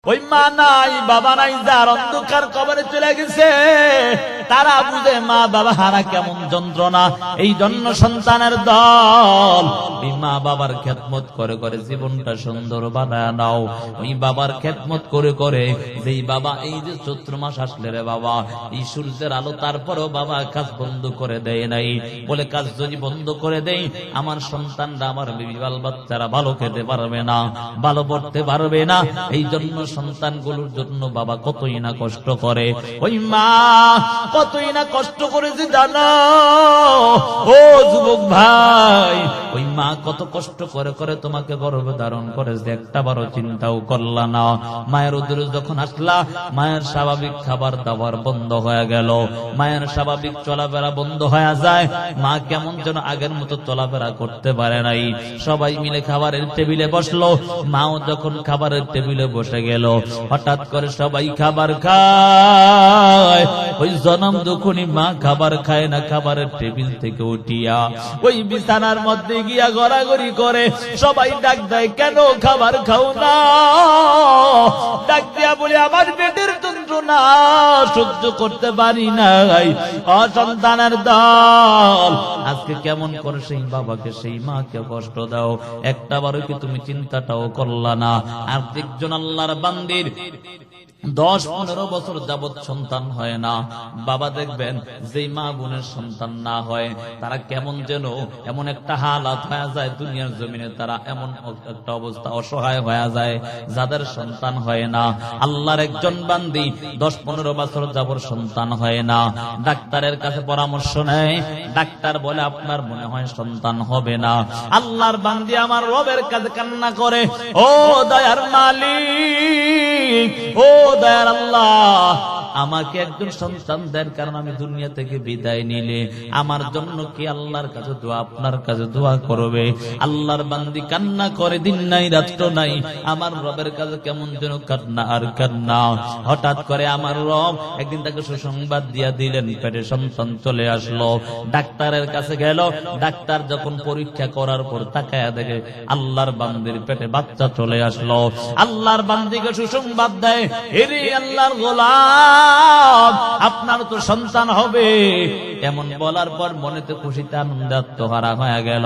ওই মা নাই বাবা নাই, যার অন্ধকার কবরে চলে গেছে, তারা বুঝে মা বাবা হারা কেমন যন্ত্রণা। এই জন্য সন্তানের দল এই মা বাবার খেদমত করে করে জীবনটা সুন্দর বানায় নাও। ওই বাবার খেদমত করে করে, যেই বাবা এই যে চৈত্র মাস আসলে রে বাবা, এই সূর্যের আলো, তারপরও বাবা কাজ বন্ধ করে দেয় নাই। বলে কাজ যদি বন্ধ করে দেই, আমার সন্তানরা, আমার বিবি বাল বাচ্চারা ভালো খেতে পারবে না, ভালো পড়তে পারবে না। এই জন্য সন্তানগুলোর জন্য বাবা কতই না কষ্ট করে। ওই মা কতই না কষ্ট করেছে জানো ও যুবক ভাই। ওই মা কত কষ্ট করে করে তোমাকে গর্ভে ধারণ করেছে, একটা বারো চিন্তাও করলা না। মায়ের উদরে যখন আসলা, মায়ের স্বাভাবিক খাবার দাবার বন্ধ হয়ে গেল, মায়ের স্বাভাবিক চলাফেরা বন্ধ হয়ে যায়। মা কেমন যেন আগের মতো চলাফেরা করতে পারে নাই। সবাই মিলে খাবারের টেবিলে বসলো, মাও যখন খাবারের টেবিলে বসে গেল, হঠাৎ করে সবাই খাবার খায়। ওই জনম দুখুনি মা খাবার খায় না, খাবারের টেবিল থেকে উঠিয়া ওই বিছানার মধ্যে গিয়া গড়াগড়ি করে। সবাই ডাক দেয়, কেন খাবার খাও না? ডাক দিয়া বলে, আমার পেটের যন্ত্রণা সহ্য করতে পারি নাই। অসন্তানের দল আজকে কেমন করে সেই বাবাকে সেই মাকে কষ্ট দাও, একটা বারো কি তুমি চিন্তাটাও করলা না? আর একজন আল্লাহর বান্দির 10-15 বছর যাবৎ সন্তান হয় না, বাবা দেখবেন যেই মা বোনের সন্তান না হয়, তারা কেমন যেন এমন একটা হালাত হয়ে যায় দুনিয়ার জমিনে, তারা এমন একটা অবস্থা, অসহায় হয়ে যায় যাদের সন্তান হয় না। আল্লাহর একজন বান্দি 10-15 বছর যাবৎ সন্তান হয় না, ডাক্তারের কাছে পরামর্শ নেয়। ডাক্তার বলে, আপনার মনে হয় সন্তান হবে না। আল্লাহর বান্দি আমার রবের কাছে কান্না করে, ও দয়ার মালিক, ও দয়ার আল্লাহ, আমাকে একজন সন্তান দেন, কারণ আমি দুনিয়া থেকে বিদায় নিলে আমার জন্য কি আল্লাহর কাছে দোয়া, আপনার কাছে দোয়া করবে। আল্লাহর বান্দি কান্না করে, দিন নাই রাত্র নাই, আমার রবের কাছে কেমন যেন কান্না আর কান্না। হঠাৎ করে আমার রব একদিন তাকে সুসংবাদ দিয়া দিলেন, পেটে সন্তান চলে আসলো। ডাক্তারের কাছে গেল, ডাক্তার যখন পরীক্ষা করার পর তাকায়া দেখে আল্লাহর বান্দির পেটে বাচ্চা চলে আসলো। আল্লাহর বান্দিকে সুসংবাদ দেয়, এরে আল্লাহর গোলাম, আপনার তো সন্তান হবে। এমন বলার পর মনেতে খুশিতে আনন্দে আত্মহারা হয়ে গেল।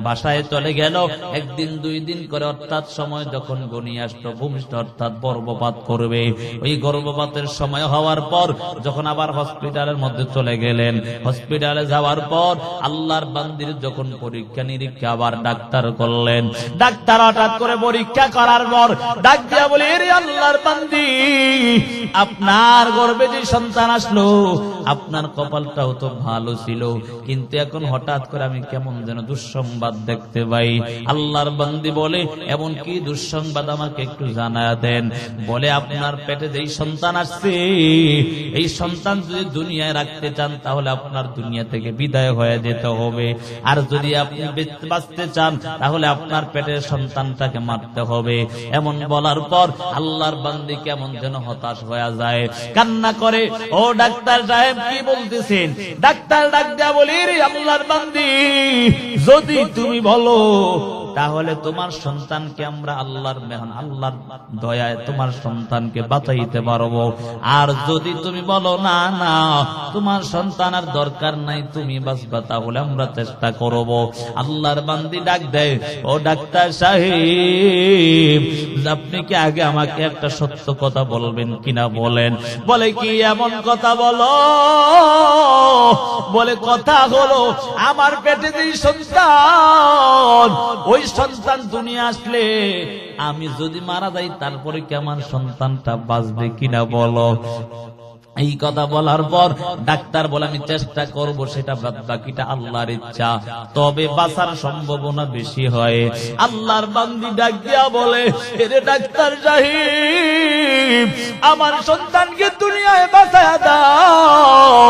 বাসায় চলে গেল। একদিন 2 দিন করে, অর্থাৎ সময় যখন গনিয়ে আসলো, ভূমিষ্ঠ অর্থাৎ গর্ভপাত করবে। ওই গর্ভপাতের সময় হওয়ার পর যখন আবার হসপিটালের মধ্যে চলে গেলেন, হসপিটালে যাওয়ার পর আল্লাহর বান্দির যখন পরীক্ষা নিরীক্ষা আবার ডাক্তার করলেন, ডাক্তার হঠাৎ করে পরীক্ষা করার পর ডাক দিয়া বলে, এরে আল্লাহর বান্দি, আপনার গর্ভে যে সন্তান আসলো, আপনার কপালটাও তো ভালো ছিল, কিন্তু এখন হঠাৎ করে আমি কেমন যেন দুঃসংবাদ দেখতে পাই। আল্লাহর বান্দি বলে, এমন কি দুঃসংবাদ আমাকে একটু জানায়া দেন। বলে, আপনার পেটে যেই সন্তান আসছে, এই সন্তান যদি দুনিয়ায় রাখতে চান, তাহলে আপনার দুনিয়া থেকে বিদায় হয়ে যেতে হবে। আর যদি আপনি বাঁচতে চান, তাহলে আপনার পেটের সন্তানটাকে মারতে হবে। এমন বলার পর আল্লাহর বান্দি কেমন যেন হতাশ হয়ে যায়, কান্না করে। ও ডাক্তার সাহেব, কি বলতেছেন? ডাক্তার ডাক দেয়া বলি, আল্লাহর বান্দি, যদি তুমি বলো তাহলে তোমার সন্তানকে আমরা আল্লাহর মেহমান, আল্লাহর দয়ায় তোমার সন্তানকে বাঁচাইতে পারবো। আর যদি তুমি বলো না না, তোমার সন্তান আর দরকার নাই, তুমি বাঁচবা, তাহলে আমরা চেষ্টা করব। আল্লাহর বান্দি ডাক দেয়, ও ডাক্তার সাহেব, আপনি কি আগে আমাকে একটা সত্য কথা বলবেন কিনা বলেন। বলে, কি এমন কথা বলো? বলে, কথা হলো, আমার পেটে যেই সন্তান, ওই সন্তান দুনিয়া আসলে আমি যদি মারা যাই, তারপরে কি আমার সন্তানটা বাঁচবে কিনা বলো। এই কথা বলার পর ডাক্তার বলে, আমি চেষ্টা করব, সেটা বাকিটা আল্লাহর ইচ্ছা, তবে বাঁচার সম্ভাবনা বেশি হয়। আল্লাহর বান্দি ডাক দিয়া বলে, এরে ডাক্তার সাহেব, আমার সন্তানকে দুনিয়ায় বাঁচায়া দাও,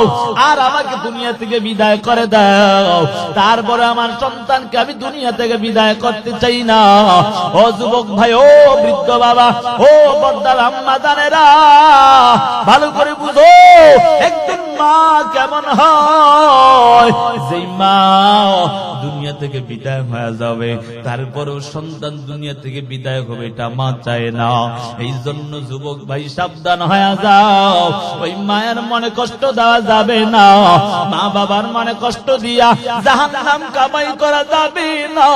আর আমাকে দুনিয়া থেকে বিদায় করে দাও। তারপরে আমার সন্তানকে আমি দুনিয়া থেকে বিদায় করতে চাই না। ও যুবক ভাই, ও বৃদ্ধ বাবা, ও বর্দার আম্মা জানেরা, ভালো করে বুঝো, একদিন মা কেমন হয়, যেই মা দুনিয়া থেকে বিদায় হয়ে যাবে, তারপরেও সন্তান দুনিয়া থেকে বিদায় হবে, এটা মা চায় না। এই জন্য যুবক ভাই সাবধান হয়ে যাও, ওই মায়ের মনে কষ্ট দেওয়া যাবে না, মা বাবার মনে কষ্ট দিয়া জাহান্নাম কামাই করা যাবে না।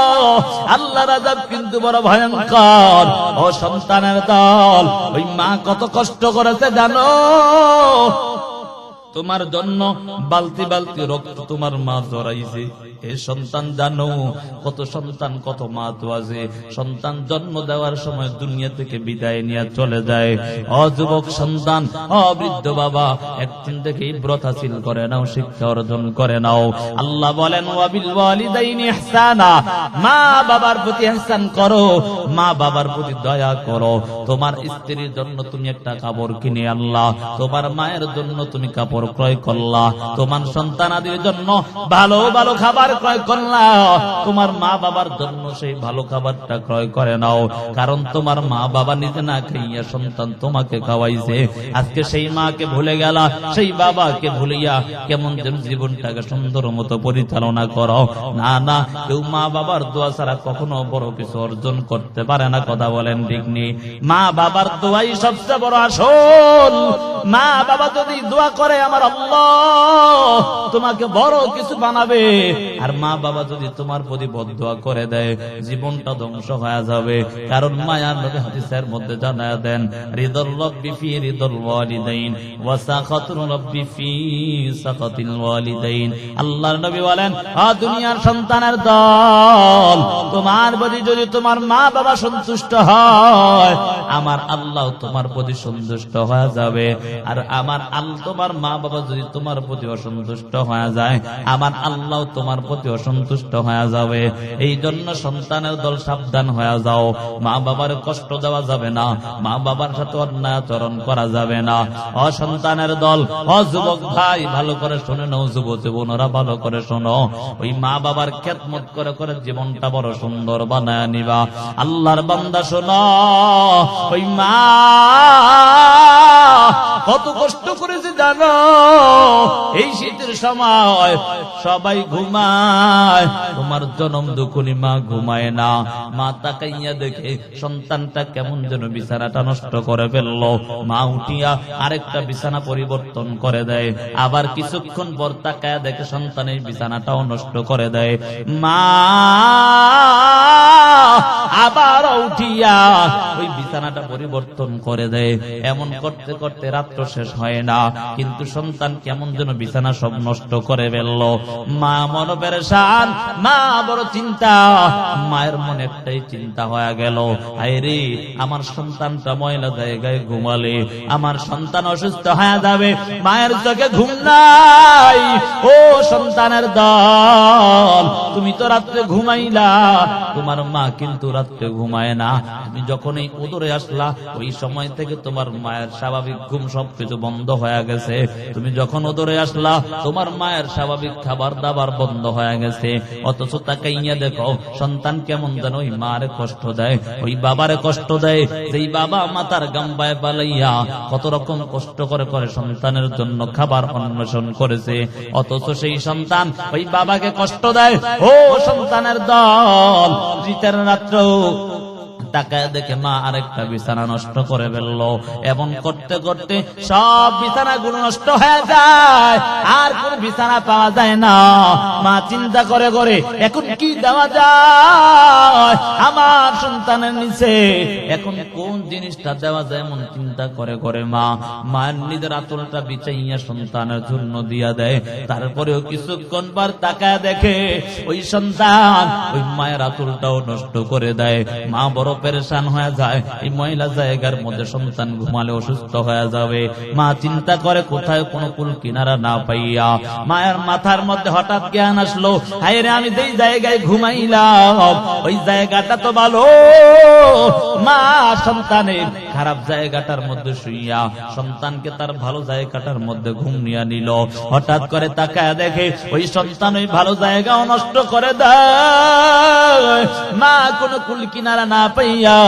আল্লাহর আযাব কিন্তু বড় ভয়ঙ্কর। ও সন্তানের দল, ওই মা কত কষ্ট করেছে জানো? তোমার জন্য বালতি বালতি রক্ত তোমার মা জড়াইছে। এ সন্তান জানো, কত সন্তান কত মা তো আছে, সন্তান জন্ম দেওয়ার সময় দুনিয়া থেকে বিদায় নিয়ে চলে যায়। অযুবক সন্তান, অবৃদ্ধ বাবা, একদিন থেকে ইব্রত হাসিল করে নাও, শিক্ষা অর্জন করে নাও। আল্লাহ বলেন ওয়াবিল ওয়ালিদাইনি ইহসানা, মা বাবার প্রতি ইহসান করো, মা বাবার প্রতি দয়া করো। তোমার স্ত্রীর জন্য তুমি একটা কাপড় কিনে আনলা, তোমার মায়ের জন্য তুমি কাপড় ক্রয় করলা, তোমার সন্তানাদির জন্য ভালো ভালো খাবার ক্রয় করলা, তোমার মা বাবার জন্য সেই ভালো খাবারটা ক্রয় করে নাও। কারণ তোমার মা বাবা নিজে না খাইয়া সন্তান তোমাকে খাওয়াইছে। আজকে সেই মাকে ভুলে গেলা, সেই বাবাকে ভুলিয়া কেমন যেন জীবনটাকে সুন্দর মতো পরিচালনা করো। না না, কেউ মা বাবার দোয়া ছাড়া কখনো বড় কিছু অর্জন করতে পারে না। কথা বলেন ঠিক নেই? মা বাবার দোয়াই সবচেয়ে বড় আসল। মা বাবা যদি দোয়া করে আমার আল্লাহ তোমাকে বড় কিছু বানাবে, আর মা বাবা যদি তোমার প্রতি বদদোয়া করে দেয়, জীবনটা ধ্বংস হয়ে যাবে। কারণ মায়ার নবী হাদিসের মধ্যে জানায়া দেন, রিদুল রাব্বি ফি রিদুল ওয়ালিদাইন ওয়া সাখাতুর রাব্বি ফি সাখাতিল ওয়ালিদাইন। আল্লাহর নবী বলেন, দুনিয়ার সন্তানের দল, তোমার প্রতি যদি তোমার মা বাবা সন্তুষ্ট হয়, আমার আল্লাহ তোমার প্রতি সন্তুষ্ট হয়ে যাবে। আর আমার আল্লাহ, তোমার মা বাবা যদি তোমার প্রতি অসন্তুষ্ট হয়ে যায়, আমার আল্লাহ তোমার প্রতি অসন্তুষ্ট হয়ে যাবে। এই জন্য সন্তানের দল সাবধান হয়ে যাও, মা বাবার কষ্ট দেওয়া যাবে না, মা বাবার সাথে অন্যায় আচরণ করা যাবে না। অসন্তানের দল, যুবক ভাই ভালো করে শুনে নাও, যুবতী বোনেরা ভালো করে শোনো, ওই মা বাবার খেদমত করে করে জীবনটা বড় সুন্দর বানায় নিবা। আল্লাহর বান্দা শোনো, ওই মা কত কষ্ট করেছে জানো? এই শীতের সময় সবাই ঘুমায়, তোমার জনম দুকুনি মা ঘুমায় না। মা তাকাইয়া দেখে সন্তানটা কেমন যেন বিছানাটা নষ্ট করে ফেললো, মা উঠিয়া আরেকটা বিছানা পরিবর্তন করে দেয়। আবার কিছুক্ষণ পর তাকায়া দেখে সন্তানের বিছানাটাও নষ্ট করে দেয়। মা আবার উঠিয়া ওই বিছানাটা পরিবর্তন করে দেয়। এমন করতে করতে রাত্র শেষ হয় না, কিন্তু সন্তান কেমন যেন বিছানা সব নষ্ট করে ফেলল। মা মন পেরেশান, মা বড় চিন্তা। মায়ের মনে একটাই চিন্তা হয়ে গেল, আরে আমার সন্তানটা ময়লা জায়গায় ঘুমালে আমার সন্তান অসুস্থ হয়ে যাবে, মায়ের চোখে ঘুম নাই। ও সন্তানের দল, তুমি তো রাত্রে ঘুমাইলা, তোমার মা কিন্তু রাত্রে ঘুমায় না। তুমি যখনই উদরে আসলা, ওই সময় থেকে তোমার মায়ের স্বাভাবিক ঘুম সবকিছু বন্ধ হয়ে গেছে। তুমি যখন উদরে আসলা, তোমার মায়ের স্বাভাবিক খাবার দাবার বন্ধ হয়ে গেছে। অথচ তাকাইয়া দেখো সন্তান কেমন যেন ওই মারে কষ্ট দেয়, ওই বাবারে কষ্ট দেয়। যেই বাবা মাতার গাম্বায় পালাইয়া কত রকম কষ্ট করে করে সন্তানের জন্য খাবার অন্বেষণ করেছে, অথচ সেই সন্তান ওই বাবাকে কষ্ট দেয়। ও সন্তানের দল, শীতের রাত্র তাকায় দেখে মা আরেকটা বিছানা নষ্ট করে ফেললো। এমন করতে করতে সব বিছানাগুলো নষ্ট হয়ে যায়, আর কোন বিছানা পাওয়া যায় না। মা চিন্তা করে করে এখন কি দেওয়া যায় আমার সন্তানের নিচে, এখন কোন জিনিসটা দেওয়া যায় এমন চিন্তা করে করে মা মায়ের নিজের আঁচলটা বিছাইয়া সন্তানের জন্য দিয়া দেয়। তারপরেও কিছুক্ষণ পর তাকায় দেখে ওই সন্তান ওই মায়ের আঁচলটাও নষ্ট করে দেয়। মা বড় পেরেশান হয়ে যায়, এই ময়লা জায়গার মধ্যে সন্তান ঘুমালে অসুস্থ হয়ে যাবে। মা চিন্তা করে কোথায় কোনো কুল কিনারা না পাইয়া মায়ের মাথার মধ্যে হঠাৎ জ্ঞান আসলো, হায় রে আমি যেই জায়গায় ঘুমাইলাম ওই জায়গাটা তো ভালো। মা সন্তানের খারাপ জায়গাটার মধ্যে শুইয়া সন্তানকে তার ভালো জায়গাটার মধ্যে ঘুম নিয়ে নিল। হঠাৎ করে তাকায় দেখে ওই সন্তান ওই ভালো জায়গাও নষ্ট করে দেয়। মা কোনো কুল কিনারা না পাইয়া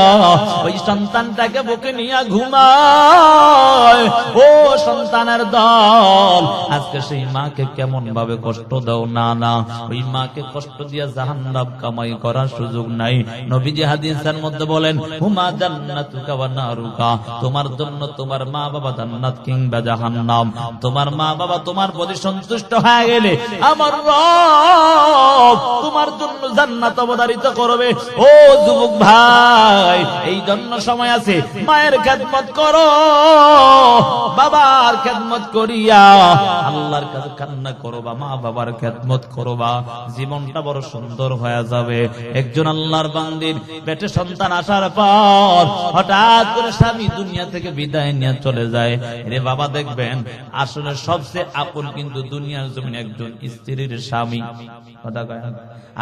ওই সন্তানটাকে বুকে নিয়ে ঘুমায়। ও সন্তানের দল, আজকে সেই মাকে কেমন ভাবে কষ্ট দাও। না না, ওই মাকে কষ্ট দিয়া জাহান্নাম কামাই করার সুযোগ নাই। নবীজি হাদিসের মধ্যে বলেন, হুমা জান্নাতুকা ওয়া নারুকা, তোমার জন্য তোমার মা বাবা জান্নাত কিংবা জাহান্নাম। তোমার মা বাবা তোমার প্রতি সন্তুষ্ট হয়ে গেলে আমার রব তোমার জন্য জান্নাত অবধারিত করবে। ও যুবক ভাই, এই জন্য সময় আছে, মায়ের খেদমত করো, বাবার খেদমত করিয়া আল্লাহর কাছে কান্না করবা, মা বাবার খেদমত করবা, জীবনটা বড় সুন্দর হয়ে যাবে। একজন আল্লাহর বান্দির পেটে সন্তান আসার পর হঠাৎ করে স্বামী দুনিয়া থেকে বিদায় নিয়ে চলে যায়। রে বাবা, দেখবেন আসলে সবচেয়ে আপন কিন্তু দুনিয়ার জমিনে একজন স্ত্রীর স্বামী। কথা কয় না?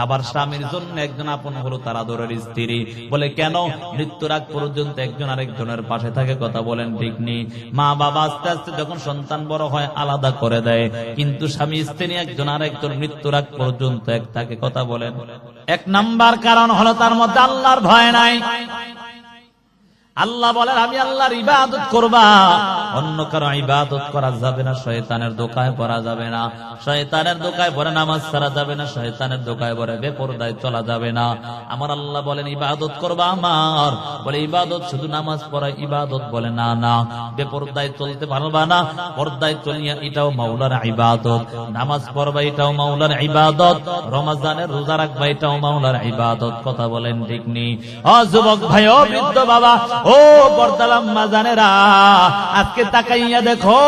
আবার স্বামীর জন্য একজন আপন হলো তার আদরের স্ত্রী। বলে কেন? মৃত্যুর আগ পর্যন্ত একজন আরেকজনের পাশে থাকে। কথা বলেন ঠিক নেই? মা বাবা আস্তে আস্তে যখন সন্তান বড় হয় আলাদা করে দেয়, কিন্তু স্বামী স্ত্রী একজন আরেকজন মৃত্যুর আগ পর্যন্ত এক থাকে। কথা বলেন। এক নাম্বার কারণ হলো তার মধ্যে আল্লাহর ভয় নাই। আল্লাহ বলেন, আমি আল্লাহর ইবাদত করবা, অন্য কারো ইবাদত করা যাবে না, শয়তানের দোকায় পড়া যাবে না, শয়তানের দোকায় পড়ে নামাজ ছাড়া যাবে না, শয়তানের দোকায় পড়ে বেপরদায় চলা যাবে না। আমার আল্লাহ বলেন ইবাদত করবা আমার। বলে ইবাদত শুধু নামাজ পড়া ইবাদত? বলে না না, বেপরদায় চলতে পারবা না, পর্দায় চলিয়া এটাও মাওলার ইবাদত, নামাজ পড়বা এটাও মাওলার ইবাদত, রমজানের রোজা রাখবা এটাও মাওলার ইবাদত। কথা বলেন ঠিক নেই? ও যুবক ভাই, ও বৃদ্ধ বাবা, ও পর্দালাম্মা জানেরা, আজকে তাকাইয়া দেখো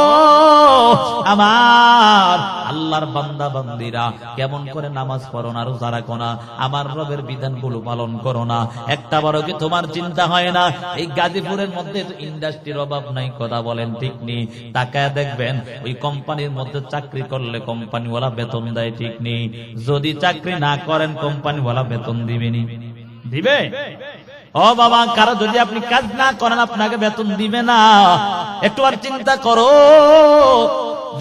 আমার আল্লাহর বান্দা বান্দিরা কেমন করে নামাজ পড়ো না, রোজা রাখো না, আমার রবের বিধানগুলো পালন করো না। একটা বড় কি তোমার চিন্তা হয় না এই গাজীপুরের মধ্যে তো ইন্ডাস্ট্রির অভাব নাই? কথা বলেন ঠিক নেই? তাকায় দেখবেন ওই কোম্পানির মধ্যে চাকরি করলে কোম্পানিওয়ালা বেতন দেয়, ঠিক নেই? যদি চাকরি না করেন কোম্পানিওয়ালা বেতন দিবেনি? দিবে? ও বাবা, কারো যদি আপনি কাজ না করেন আপনাকে বেতন দিবে না? একটু আর চিন্তা করো।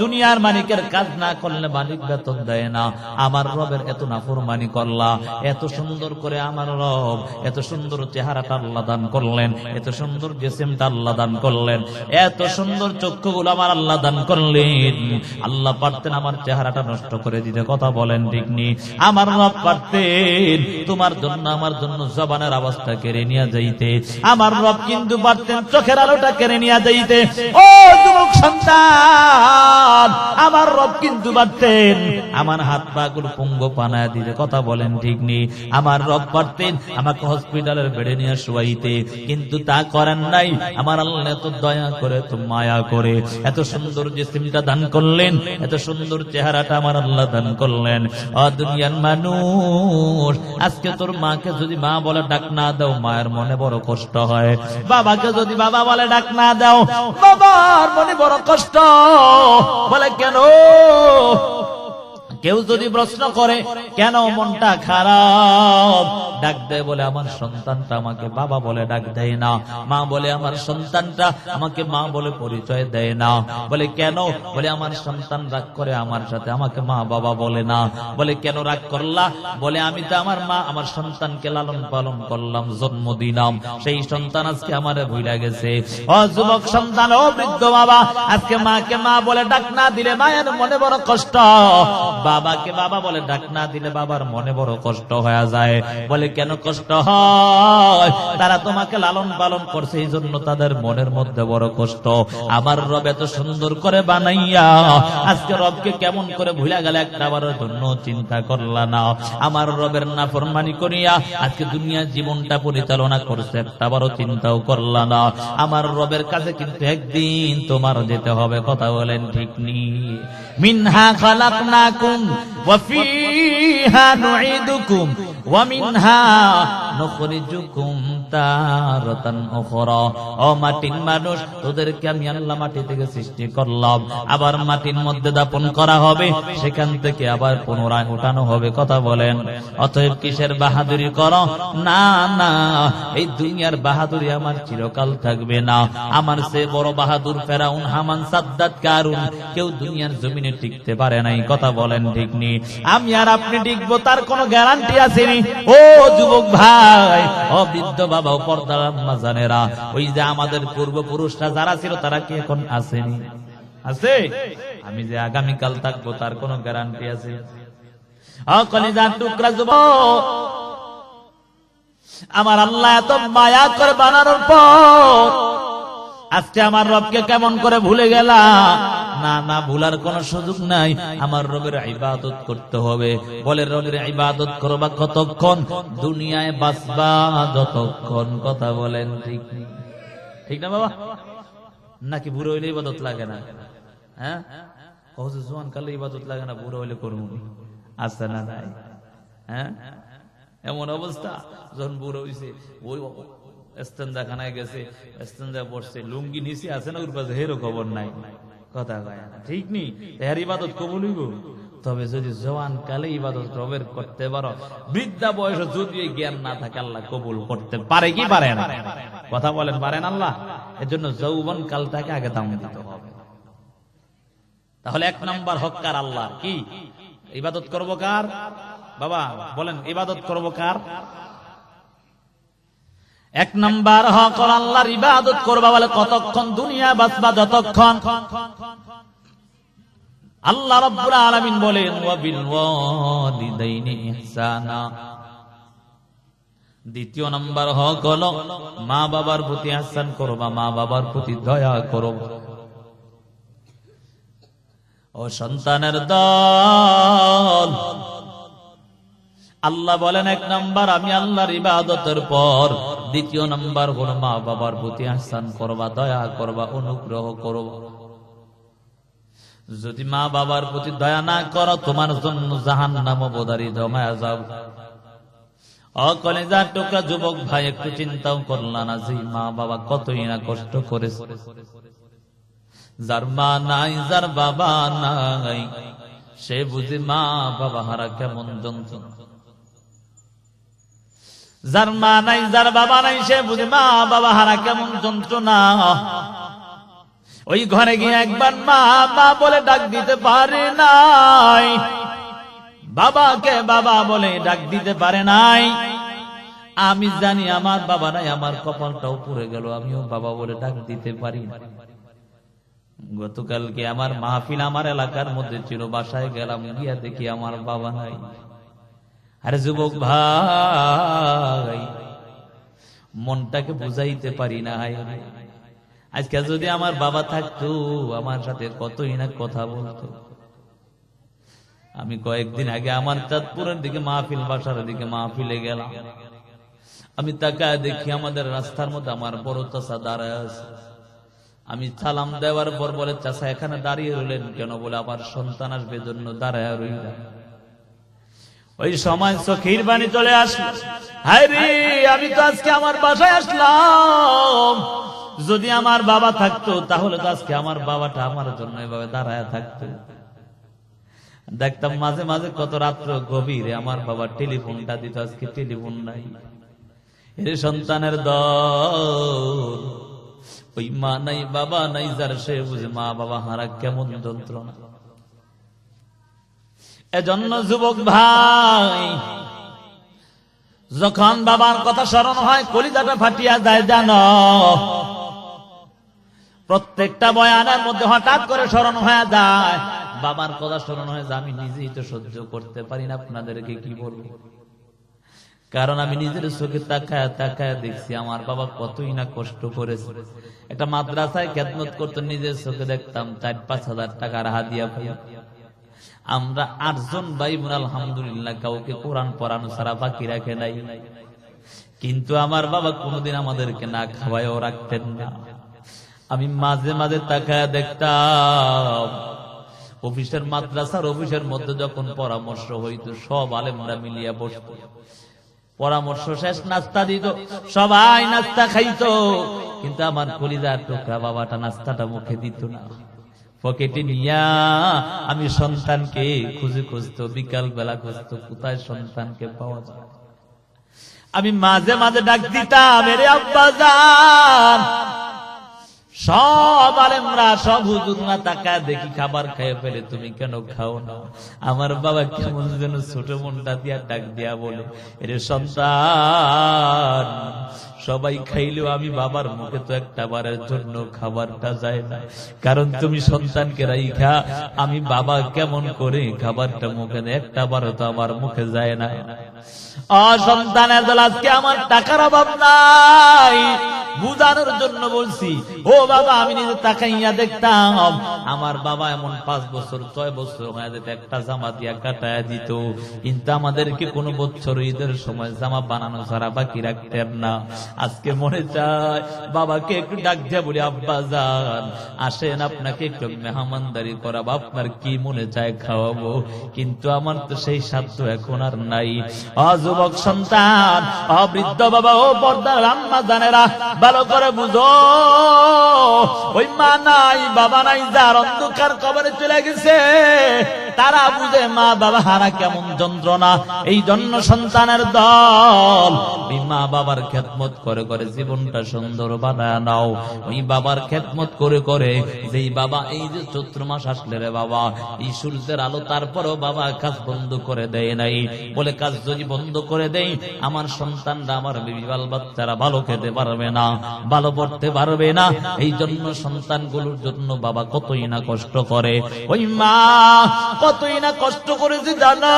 দুনিয়ার মালিকের কাজ না করলে মালিক বেতন দেয় না। আমার রবের এত নাফরমানি করলা, এত সুন্দর করে আমার রব এত সুন্দর চেহারাটা আল্লাহ দান করলেন, এত সুন্দর জিসিমটা আল্লাহ দান করলেন, এত সুন্দর চক্ষুগুলো আমার আল্লাহ দান করলেন। আল্লাহ পারতেন আমার চেহারাটা নষ্ট করে দিতে। কথা বলেন ঠিক নেই? আমার রব পারতেন তোমার জন্য আমার জন্য জবানের আওয়াজটা কেড়ে নিয়ে যাইতে। আমার রব কিন্তু পারতেন চোখের আলোটা কেড়ে নিয়ে যাইতে। ও যুবক সন্তান, আমার রব কিন্তু পারতেন আমার হাত পা গুলো পঙ্গু বানায় দিতে। কথা বলেন ঠিক নেই? আমার রব পারতেন আমাকে হসপিটালের বেডে নিয়ে শুয়াইতে, কিন্তু তা করেন নাই। আমার আল্লাহ এত দয়া করে, এত মায়া করে এত সুন্দর জিসিমটা দান করলেন, এত সুন্দর চেহারাটা আমার আল্লাহ দান করলেন। ও দুনিয়ার মানুষ, আজকে তোর মাকে যদি মা বলে ডাক না দাও, মায়ের মনে বড় কষ্ট হয়। বাবাকে যদি বাবা বলে ডাক না দাও, বাবার মনে বড় কষ্ট। বলে কেন? কেউ যদি প্রশ্ন করে কেন মনটা খারাপ, ডাক দেয় বলে আমার সন্তানটা আমাকে বাবা বলে ডাক দেয় না, মা বলে আমার সন্তানটা আমাকে মা বলে পরিচয় দেয় না। বলে কেন? বলে আমার সন্তান রাগ করে আমার সাথে, আমাকে মা বাবা বলে না। বলে কেন রাগ করলা? বলে আমি তো আমার মা আমার সন্তানকে লালন পালন করলাম, জন্ম দিলাম, সেই সন্তান আজকে আমারে ভুলে গেছে। ও যুবক সন্তান, ও বৃদ্ধ বাবা, আজকে মাকে মা বলে ডাক না দিলে মায়ের মনে বড় কষ্ট, বাবাকে বাবা বলে ডাক না দিলে বাবার মনে বড় কষ্ট হয়ে যায়। বলে কেন কষ্ট হয়? তারা তোমাকে লালন পালন করছে, এই জন্য তাদের মনের মধ্যে বড় কষ্ট। আমার রব এত সুন্দর করে বানাইয়া আজকে রবকে কেমন করে ভুলে গেলে একটা বারের জন্য চিন্তা করলা না? আমার রবের নাফরমানি করিয়া আজকে দুনিয়া জীবনটা পরিচালনা করছে, একটা বারো চিন্তাও করলা না। আমার রবের কাছে কিন্তু একদিন তোমার যেতে হবে। কথা বলেন ঠিক নেই? মিনহা খালাকনাকুম ওয়া ফিহা নুঈদুকুম ওয়া মিনহা নুখরিজুকুম তারাতান উখরা। ও মাটির মানুষ, তোদেরকে আমি আল্লাহ মাটি থেকে সৃষ্টি করলাম, আবার মাটির মধ্যে দাপন করা হবে, সেখান থেকে আবার পুনরায় উঠানো হবে। কথা বলেন? অতএব কিসের বাহাদুরি করো? না না, এই দুনিয়ার বাহাদুরি আমার চিরকাল থাকবে না। আমার চেয়ে বড় বাহাদুর ফেরাউন, হামান, সাদ্দাত, কারুন কেউ দুনিয়ার জমিনে টিকতে পারে নাই। কথা বলেন ঠিক নেই? আমি আর আপনি টিকবো তার কোনো গ্যারান্টি আসেনি। ও যুবক ভাই, ও বৃদ্ধ বাবা, বাবা ও পর্দার আম্মা জানেরা, ওই যে আমাদের পূর্বপুরুষরা যারা ছিল তারা কি এখন আসেনি? আছে? আমি যে আগামীকাল থাকবো তার কোনো গ্যারান্টি আছে? কলিজার টুকরা যুবক, আমার আল্লাহ এত মায়া করে বানানোর পর আজকে আমার রবকে কেমন করে ভুলে গেলা? না না, ভুলার কোন সুযোগ নাই। আমার রবের ইবাদত করতে হবে। বলে রবের ইবাদত করবা কতক্ষণ? দুনিয়ায় বাঁচবা যতক্ষণ। কথা বলেন ঠিক ঠিক না বাবা? নাকি বুড়ো হইলে ইবাদত লাগে না? হ্যাঁ, জোয়ান কালে ইবাদত লাগে না, বুড়ো হইলে করবো? আছে না নাই? হ্যাঁ, এমন অবস্থা যখন বুড়ো হইছে, ওই এস্তেঞ্জা খানায় গেছে, এস্তেঞ্জা বসছে, লুঙ্গি নিচে আছে না, ওর পাশে হেরো খবর নাই। কথা কয় না, ঠিক নি? এর ইবাদত কবুল হইব। তবে যদি জওয়ান কালে ইবাদত রবের করতে পারো, বৃদ্ধা বয়সে যদি এই জ্ঞান না থাকে, আল্লাহ কবুল করতে পারে কি পারে না? কথা বলেন, পারেন আল্লাহ? এর জন্য যৌবন কালটাকে আগে দাম দিতে হবে। তাহলে এক নাম্বার হক কার? আল্লাহ। কি ইবাদত করবো কার? বাবা বলেন, ইবাদত করবো কার? এক নাম্বার হক আল্লাহর ইবাদত করবা। বলে কতক্ষণ? দুনিয়া বাঁচবা যতক্ষণ। আল্লাহ রাব্বুল আলামিন বলেন, ওয়া বিল ওয়ালিদাইনি ইহসানা। দ্বিতীয় নাম্বার হক হলো মা বাবার প্রতি ইহসান করবা, মা বাবার প্রতি দয়া করবা। ও সন্তানের দল, আল্লাহ বলেন এক নাম্বার আমি আল্লাহর ইবাদতের পর দ্বিতীয় নাম্বার হলো মা বাবার প্রতি ইহসান করবা, দয়া করবা, অনুগ্রহ করবা। যদি মা বাবার প্রতি দয়া না করো, তোমার জন্য জাহান্নাম অবধারিত হয়ে যাবে। কলেজার টুকরা যুবক ভাই, একটু চিন্তাও করলা না যে মা বাবা কতই না কষ্ট করেছে? যার মা নাই, যার বাবা নাই, সে বুঝি মা বাবা হারা কেমন যন্ত্রণা। যার মা নাই, যার বাবা নাই, সে বুঝি মা বাবা হারা কেমন যন্ত্রণা। ওই ঘরে গিয়ে একবার মা মা বলে ডাক দিতে পারে নাই, বাবাকে বাবা বলে ডাক দিতে পারে নাই। আমি জানি আমার বাবা নাই, আমার কপালটাও পুড়ে গেল, আমিও বাবা বলে ডাক দিতে পারি না। গতকালকে আমার মাহফিল আমার এলাকার মধ্যে ছিল, বাসায় গেলাম, গিয়া দেখি আমার বাবা নাই। আরে যুবক ভাই, মনটাকে বুঝাইতে পারি না। আজকে যদি আমার বাবা থাকতো, আমার সাথে কতই না কথা বলতো। আমি কয়েকদিন আগে আমার চাঁদপুরের দিকে মাহফিল, বাসার দিকে মাহফিলে গেলাম। আমি তাকায় দেখি আমাদের রাস্তার মধ্যে আমার বড় চাচা দাঁড়ায় আছে। আমি সালাম দেওয়ার পর বলে, চাচা এখানে দাঁড়িয়ে রইলেন কেন? বলে আমার সন্তান আসবে জন্য দাঁড়ায় রইলাম। ওই সময় চোখের পানি চলে আসলো। হায় রে, আমি তো আজকে আমার বাসায় আসলাম, যদি আমার বাবা থাকতো তাহলে তো আজকে আমার বাবাটা আমার জন্য এভাবে দাঁড়ায় থাকতো। দেখতাম মাঝে মাঝে কত রাত্র গভীরে আমার বাবা টেলিফোনটা দিত, আজকে টেলিফোন নাই। এর সন্তানের দল, ওই মা নাই বাবা নাই যার, সে বুঝে মা বাবা হারা কেমন যন্ত্রণা। এজন্য যুবক ভাই, যখন বাবার কথা স্মরণ হয় কলিজাটা ফাটিয়া যায়। জানো, প্রত্যেকটা বয়ানের মধ্যে হঠাৎ করে স্মরণ হয়ে যায়, বাবার কথা স্মরণ হয়ে যায়। আমি নিজেই তো সহ্য করতে পারি না, আপনাদেরকে কি বলবো? কারণ আমি নিজের চোখে তাকায় তাকায় দেখছি আমার বাবা কতই না কষ্ট করেছে। একটা মাদ্রাসায় খেদমত করতে নিজের চোখে দেখতাম 4-5 হাজার টাকার হাদিয়া পাই। আমরা 8 জন ভাই বোন আলহামদুলিল্লাহ, কাউকে কোরআন পড়ানো ছাড়া বাকি রাখে নাই। কিন্তু আমার বাবা কোনোদিন আমাদেরকে না খাওয়ায়ও রাখতেন না। আমি মাঝে মাঝে তাকায় দেখতাম, অফিসের মাদ্রাসার অফিসের মধ্যে যখন পরামর্শ হইতো, সব আলেমরা মিলিয়া বসতো, পরামর্শ শেষ নাস্তা দিত, সবাই নাস্তা খাইতো, কিন্তু আমার কলিজার টুকরা বাবাটা নাস্তাটা মুখে দিত না। পকেটে নিয়া আমি সন্তানকে খুঁজে খুঁজতো, বিকাল বেলা খুঁজতো, কোথায় সন্তানকে পাওয়া যায়। আমি মাঝে মাঝে ডাক দিতাম, এরে আব্বাজান, সব আলেমরা সব হুজুররা তাকায় দেখি খাবার খেয়ে ফেলে, তুমি কেন খাও না? আমার বাবা কেমন যেন ছোট মনটা দিয়া ডাক দিয়া বলে, এরে সন্তান, সবাই খাইলেও আমি বাবার মুখে তো একটা বারের জন্য খাবারটা যায় না, কারণ তুমি সন্তানকে রাইখা আমি বাবা কেমন করে খাবারটা মুখে দেয়, একটা বারও তো আমার মুখে যায় না। সন্তানের দল, আজকে আমার টাকার অভাব নাই, বুঝানোর জন্য বলছি। ও বাবা, আমি নিজে তাকাইয়া দেখতাম আমার বাবা এমন 5 বছর 6 বছর হয়ে যেত একটা জামা দিয়া কাটায় দিত, কিন্তু আমাদেরকে কোনো বছর ঈদের সময় জামা বানানো ছাড়া বাকি রাখতেন না। আজকে মনে চায় বাবাকে একটু ডাক দিয়া বলি, আব্বা যান আসেন, আপনাকে একটু মেহমানদারি করাবো, আপনার কি মনে চায় খাওয়াবো, কিন্তু আমার তো সেই সাধ্য এখন আর নাই। যুবক সন্তান, বৃদ্ধ বাবা, ও পর্দার আম্মা জানেরা, ভালো করে বুঝো, ওই মা নাই বাবা নাই যার অন্ধকার কবরে চলে গেছে, তারা বুঝে মা বাবা হারা কেমন যন্ত্রণা। এই জন্য সন্তানের দল, ওই মা বাবার খেদমত করে করে জীবনটা সুন্দর বানায় নাও। ওই বাবার খেদমত করে করে, যেই বাবা এই যে চৈত্র মাস আসলে রে বাবা, এই সূর্যের আলো, তারপরেও বাবা কাজ বন্ধ করে দেয় নাই, বলে কাজ যদি বন্ধ করে দেই আমার সন্তানরা, আমার বিবি বাল বাচ্চারা ভালো খেতে পারবে না, ভালো পড়তে পারবে না। এই জন্য সন্তানগুলোর জন্য বাবা কতই না কষ্ট করে, ওই মা কতই না কষ্ট করেছে জানো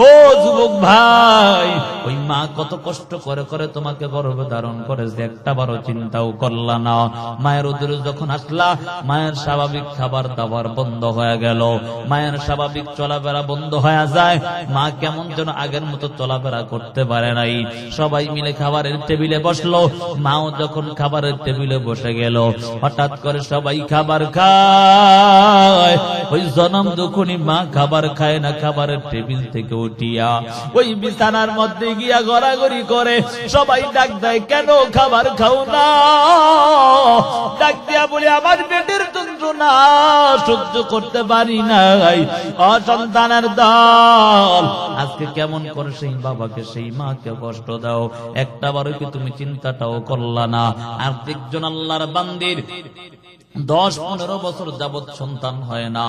ও যুবক ভাই। ওই মা কত কষ্ট করে করে তোমাকে গর্ভে ধারণ করেছে, একটা বারো চিন্তাও করলা না। মায়ের উদরে যখন আসলা, মায়ের স্বাভাবিক খাবার দাবার বন্ধ হয়ে গেল, মায়ের স্বাভাবিক চলাফেরা বন্ধ হয়ে যায়, মা কেমন যেন আগের মতো চলাফেরা করতে পারে নাই। সবাই মিলে খাবারের টেবিলে বসলো, মাও যখন খাবারের টেবিলে বসে গেল, হঠাৎ করে সবাই খাবার খায়, ওই জনম দুখুনি মা খাবার খায় না, খাবারের টেবিল থেকে উঠিয়া ওই বিছানার মধ্যে গিয়া গড়াগড়ি করে, সবাই ডাক দেয়, কেন খাবার খাও না? ডাক দিয়া বলে, আমার পেটের যন্ত্রণা সহ্য করতে পারি নাই। অসন্তানের দল, আজকে কেমন করে সেই বাবাকে সেই মাকে কষ্ট দাও, একটা বারো কি তুমি চিন্তাটাও করলা না? আর একজন আল্লাহর বান্দির 10-15 বছর যাবৎ সন্তান হয় না,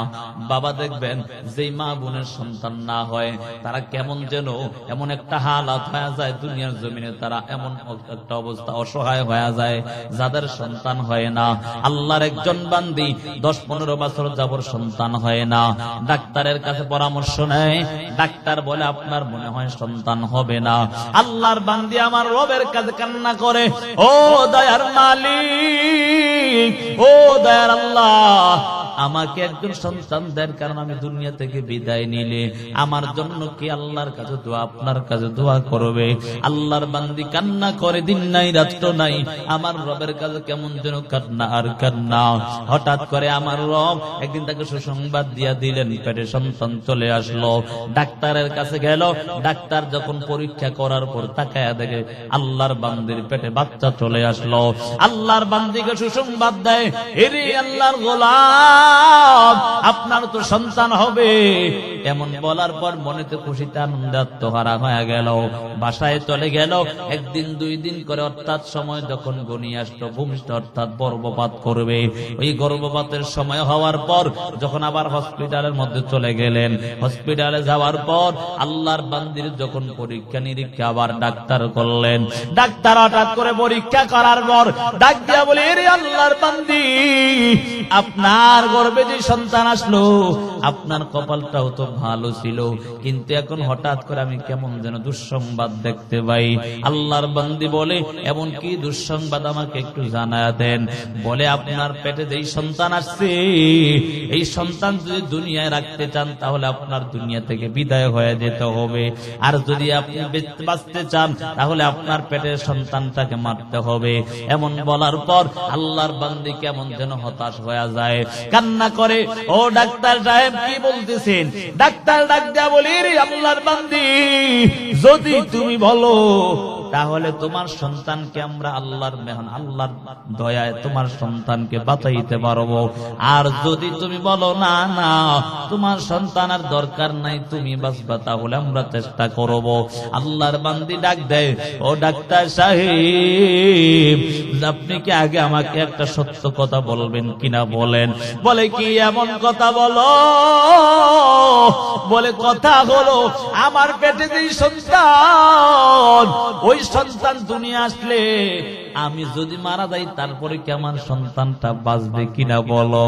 বাবা দেখবেন যেই মা বোনের সন্তান না হয়, তারা কেমন যেন এমন একটা হালাত হয়ে যায় দুনিয়ার জমিনে, তারা এমন একটা অবস্থা অসহায় হয়ে যায় যাদের সন্তান হয় না। আল্লাহর একজন বান্দি 10-15 বছর যাবৎ সন্তান হয় না, ডাক্তারের কাছে পরামর্শ নেয়, ডাক্তার বলে আপনার মনে হয় সন্তান হবে না। আল্লাহর বান্দি আমার রবের কাছে কান্না করে, ও দয়ার মালিক, ও দয়ার আল্লাহ, আমাকে একজন সন্তান দেন, কারণ আমি দুনিয়া থেকে বিদায় নিলে আমার জন্য কি আল্লাহর কাছে দোয়া, আপনার কাছে দোয়া করবে। আল্লাহর বান্দি কান্না করে, দিন নাই রাত্র নাই, আমার রবের কাছে কেমন যেন কান্না আর কান্না। হঠাৎ করে আমার রব একদিন তাকে সুসংবাদ দিয়া দিলেন, পেটে সন্তান চলে আসলো। ডাক্তারের কাছে গেল, ডাক্তার যখন পরীক্ষা করার পর তাকায়া দেখে আল্লাহর বান্দির পেটে বাচ্চা চলে আসলো। আল্লাহর বান্দিকে সুসংবাদ দেয়, এরে আল্লাহর গোলাম, আপনার তো সন্তান হবে। এমন বলার পর মনেতে খুশিতে আনন্দে আত্মহারা হয়ে গেল, বাসায় চলে গেল। একদিন 2 দিন করে, অর্থাৎ সময় যখন গনিয়ে আসলো, ভূমিষ্ঠ অর্থাৎ গর্ভপাত করবে। ওই গর্ভপাতের সময় হওয়ার পর যখন আবার হসপিটালের মধ্যে চলে গেলেন, হসপিটালে যাওয়ার পর আল্লাহর বান্দির যখন পরীক্ষা নিরীক্ষা আবার ডাক্তার করলেন, ডাক্তার হঠাৎ করে পরীক্ষা করার পর ডাক দিয়া বলে, এরে আল্লাহর বান্দি, আপনার গর্ভে যে সন্তান আসলো, আপনার কপালটাও তো ভালো ছিল, কিন্তু এখন হঠাৎ করে আমি কেমন যেন দুঃসংবাদ দেখতে পাই। আল্লাহর বান্দি বলে, এমন কি দুঃসংবাদ আমাকে একটু জানায়া দেন। বলে, আপনার পেটে যেই সন্তান আসছে, এই সন্তান যদি দুনিয়ায় রাখতে চান তাহলে আপনার দুনিয়া থেকে বিদায় হয়ে যেতে হবে, আর যদি আপনি বাঁচতে চান তাহলে আপনার পেটের সন্তানটাকে মারতে হবে। এমন বলার পর আল্লাহর বান্দি কেমন যেন হতাশ হয়ে যায়, কান্না করে, ও ডাক্তার সাহেব কি বলতেছেন? ডাক্তার ডাক দেয়া বলি, আল্লাহর বান্দি, যদি তুমি বলো তাহলে তোমার সন্তানকে আমরা আল্লাহর মেহমান, আল্লাহর দয়ায় তোমার সন্তানকে বাঁচাইতে পারবো। আর যদি তুমি বলো না না তোমার সন্তানের দরকার নাই, তুমি বাঁচবা, তাহলে আমরা চেষ্টা করব। আল্লাহর বান্দি ডাক দেয়, ও ডাক্তার সাহেব, আপনি কি আগে আমাকে একটা সত্য কথা বলবেন কিনা বলেন। বলে কি এমন কথা বলো? বলে কথা হলো আমার পেটে যেই সন্তান, ওই সন্তান দুনিয়া আসলে আমি যদি মারা যাই তারপরে কি আমার সন্তানটা বাঁচবে কিনা বলো।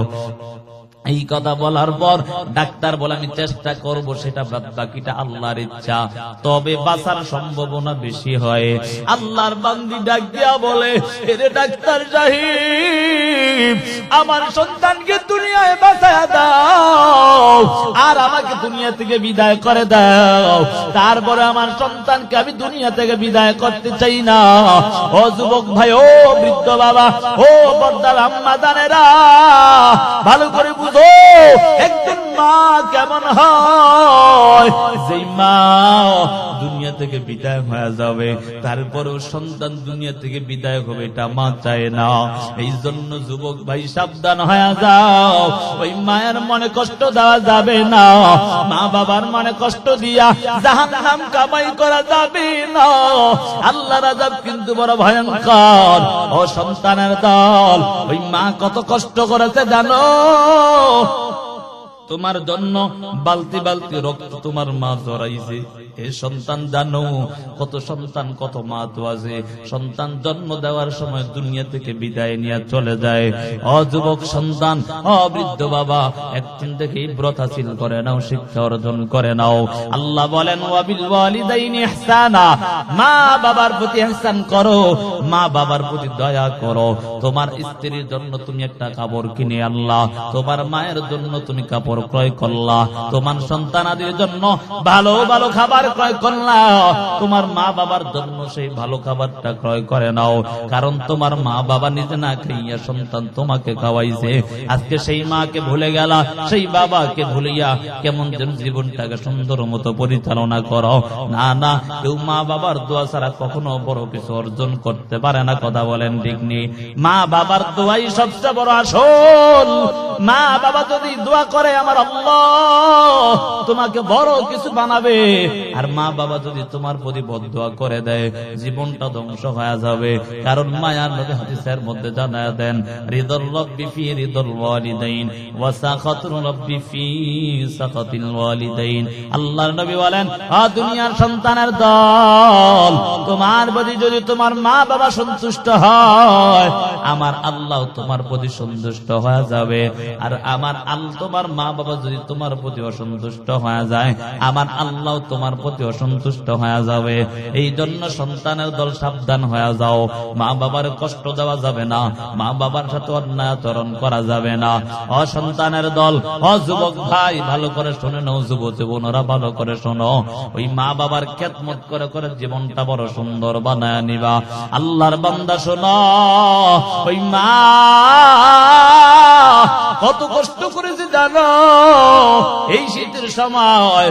এই কথা বলার পর ডাক্তার বলে আমি চেষ্টা করব, সেটা বাকিটা আল্লাহর ইচ্ছা, তবে বাঁচার সম্ভাবনা বেশি হয়। আল্লাহর বান্দি ডাক দিয়া বলে, এরে ডাক্তার সাহেব, আমার সন্তানকে দুনিয়ায় বাঁচায়া দাও আর আমাকে দুনিয়া থেকে বিদায় করে দাও। তারপরে আমার সন্তানকে আমি দুনিয়া থেকে বিদায় করতে চাই না। ও যুবক ভাই, ও বৃদ্ধ বাবা, ও পর্দার আম্মা জানেরা, ভালো করে বুঝো একজন মা কেমন হয়। যেই মা দুনিয়া থেকে বিদায় হয়ে যাবে, তারপরেও সন্তান দুনিয়া থেকে বিদায় হবে, এটা মা চায় না। এই জন্য যুবক ভাই সাবধান হয়ে যাও, ওই মায়ের মনে কষ্ট দেওয়া যাবে না, মা বাবার মনে কষ্ট দিয়া জাহান্নাম কামাই করা যাবে না। আল্লাহর আযাব কিন্তু বড় ভয়ঙ্কর। ও সন্তানের দল, ওই মা কত কষ্ট করেছে জানো? তোমার জন্য বালতি বালতি রক্ত তোমার মা জড়াইছে। এ সন্তান জানো, কত সন্তান কত মা তো আছে, সন্তান জন্ম দেওয়ার সময় দুনিয়া থেকে বিদায় নিয়ে চলে যায়। অযুবক সন্তান, অবৃদ্ধ বাবা, একদিন থেকে ইব্রত হাসিল করে নাও, শিক্ষা অর্জন করে নাও। আল্লাহ বলেন, ওয়াবিল ওয়ালিদাইনি ইহসানা, মা বাবার প্রতি ইহসান করো, মা বাবার প্রতি দয়া করো। তোমার স্ত্রীর জন্য তুমি একটা কাপড় কিনে আনলা, তোমার মায়ের জন্য তুমি কাপড় ক্রয় করলা, তোমার সন্তানাদের জন্য ভালো ভালো খাবার ক্রয় করলা, তোমার মা বাবার জন্য সেই ভালো খাবারটা ক্রয় করে নাও। কারণ তোমার মা বাবা নিজে না খাইয়া সন্তান তোমাকে খাওয়াইছে। আজকে সেই মাকে ভুলে গেলা, সেই বাবাকে ভুলিয়া কেমন যেন জীবনটাকে সুন্দর মতো পরিচালনা করো। না না, কেউ মা বাবার দোয়া ছাড়া কখনো বড় কিছু অর্জন করতে পারে না। কথা বলেন ঠিক নেই? মা বাবার দোয়াই সবচেয়ে বড় আসল। মা বাবা যদি দোয়া করে আমার আল্লাহ তোমাকে বড় কিছু বানাবে, আর মা বাবা যদি তোমার প্রতি বদদোয়া করে দেয়, জীবনটা ধ্বংস হয়ে যাবে। কারণ মায়ার নবী হাদিসের মধ্যে জানায়া দেন, রিদুর রাব্বি ফি রিদুল ওয়ালিদাইন ওয়া সাখাতুর রাব্বি ফি সাখাতিল ওয়ালিদাইন। আল্লাহর নবী বলেন, দুনিয়ার সন্তানের দল, তোমার প্রতি যদি তোমার মা বাবা সন্তুষ্ট হয়, আমার আল্লাহ তোমার প্রতি সন্তুষ্ট হয়ে যাবে। আর আমার তোমার মা বাবা যদি তোমার প্রতি অসন্তুষ্ট হয়ে যায়, আমার আল্লাহ তোমার প্রতি অসন্তুষ্ট হয়ে যাবে। এই জন্য সন্তানের দল সাবধান হয়ে যাও, মা বাবার কষ্ট দেওয়া যাবে না, মা বাবার সাথে অন্যায় আচরণ করা যাবে না। অসন্তানের দল, যুবক ভাই ভালো করে শুনে নাও, যুবতীরা ভালো করে শোনো, ওই মা বাবার খেদমত করে করে জীবনটা বড় সুন্দর বানায় নিবা। আল্লাহর বান্দা শোনো, ওই মা কত কষ্ট করেছে জানো? এই শীতের সময়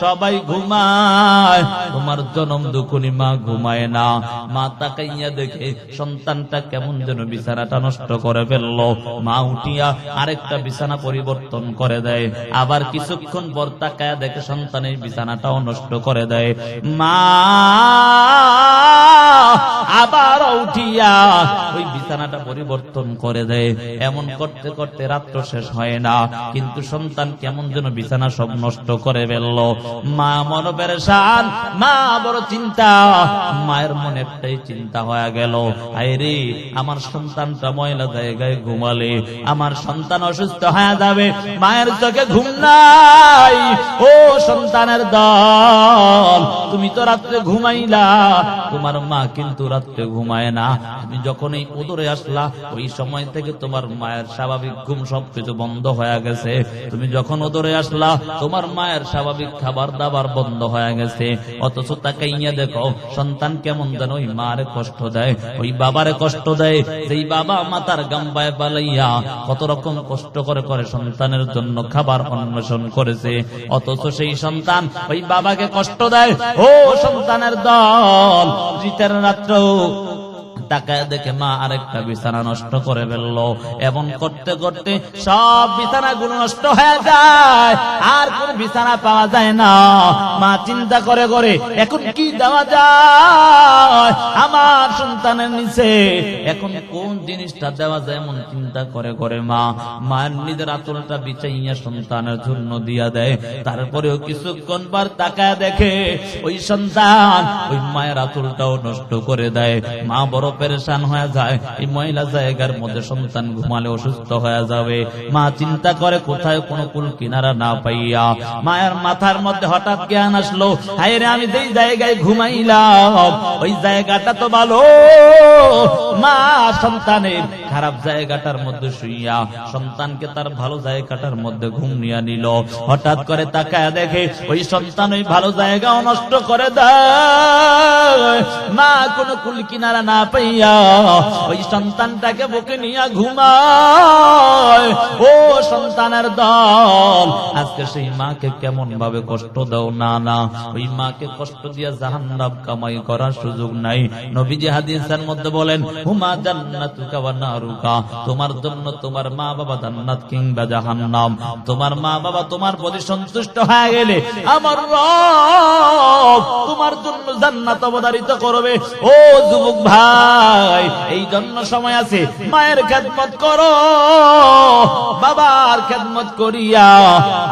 সবাই ঘুমায়, তোমার জনম দুঃখনী মা ঘুমায় না। মা তাকাইয়া দেখে সন্তানটা কেমন যেন বিছানাটা নষ্ট করে ফেললো, মা উঠিয়া আরেকটা বিছানা পরিবর্তন করে দেয়, আবার কিছুক্ষণ পর তাকায়া দেখে সন্তানের বিছানাটাও নষ্ট করে দেয়। মা আবার উঠিয়া ওই বিছানাটা পরিবর্তন করে দেয়। এমন করতে করতে রাত্র শেষ হয় না, কিন্তু সন্তান কেমন যেন বিছানা সব নষ্ট করে ফেললো। মা মন পেরেশান, মা বড় চিন্তা। মায়ের মনে একটাই চিন্তা হয়ে গেল, আরে আমার সন্তানটা ময়লা জায়গায় ঘুমালে আমার সন্তান অসুস্থ হয়ে যাবে, মায়ের চোখে ঘুম নাই। ও সন্তানের দল, তুমি তো রাত্রে ঘুমাইলা, তোমার মা কিন্তু রাত্রে ঘুমায় না। তুমি যখন এই উদরে আসলা, ওই সময় থেকে তোমার মায়ের স্বাভাবিক ঘুম সবকিছু বন্ধ হয়ে গেছে। গেছে, তুমি যখন ওদরে আসলা তোমার মায়ের স্বাভাবিক খাবার দাবার বন্ধ হয়ে গেছে, অথচ তাকাইয়া দেখো সন্তান কেমন যেন ওই মারে কষ্ট দেয়, ওই বাবারে কষ্ট দেয়। যেই বাবা মাতার গাম্বায় পালাইয়া কত রকম কষ্ট করে করে সন্তানের জন্য খাবার অন্বেষণ করেছে, অথচ সেই সন্তান ওই বাবাকে কষ্ট দেয়। ও সন্তানের দল, শীতের রাত্র তাকায় দেখে মা আরেকটা বিছানা নষ্ট করে ফেললো। এমন করতে করতে সব বিছানাগুলো নষ্ট হয়ে যায়, আর কোন বিছানা পাওয়া যায় না। মা চিন্তা করে করে এখন কি দেওয়া যায় আমার সন্তানের নিচে, এখন কোন জিনিসটা দেওয়া যায় এমন চিন্তা করে করে মা মায়ের নিজের আঁচলটা বিছাইয়া সন্তানের জন্য দিয়া দেয়। তারপরেও কিছুক্ষণ পর তাকায় দেখে ওই সন্তান ওই মায়ের আঁচলটাও নষ্ট করে দেয়। মা বড় পেরেশান হয়ে যায়, এই মহিলা জায়গার মধ্যে সন্তান ঘুমালে অসুস্থ হয়ে যাবে। মা চিন্তা করে কোথায় কোনো কুল কিনারা না পাইয়া মায়ের মাথার মধ্যে হঠাৎ জ্ঞান আসলো, হায় রে আমি যেই জায়গায় ঘুমাইলাম ওই জায়গাটা তো ভালো। মা সন্তানের খারাপ জায়গাটার মধ্যে শুইয়া সন্তানকে তার ভালো জায়গাটার মধ্যে ঘুম নিয়ে নিল। হঠাৎ করে তাকায় দেখে ওই সন্তান ওই ভালো জায়গাও নষ্ট করে দেয়। মা কোনো কুল কিনারা না পাইয়া ওই সন্তানটাকে বুকে নিয়ে ঘুমায়। ও সন্তানের দল, আজকে সেই মাকে কেমন ভাবে কষ্ট দাও না, না ওই মাকে কষ্ট দিয়া জাহান্নাম কামাই করার সুযোগ নাই। নবীজি হাদিসের মধ্যে বলেন, হুমা জান্নাতুকা ওয়া নারুকা, তোমার জন্য তোমার মা বাবা জান্নাত কিংবা জাহান্নাম। তোমার মা বাবা তোমার প্রতি সন্তুষ্ট হয়ে গেলে আমার রব তোমার জন্য জান্নাত অবধারিত করবে। ও যুবক ভাই, এই জন্য সময় আছে, মায়ের খেদমত করো, বাবার খেদমত করিয়া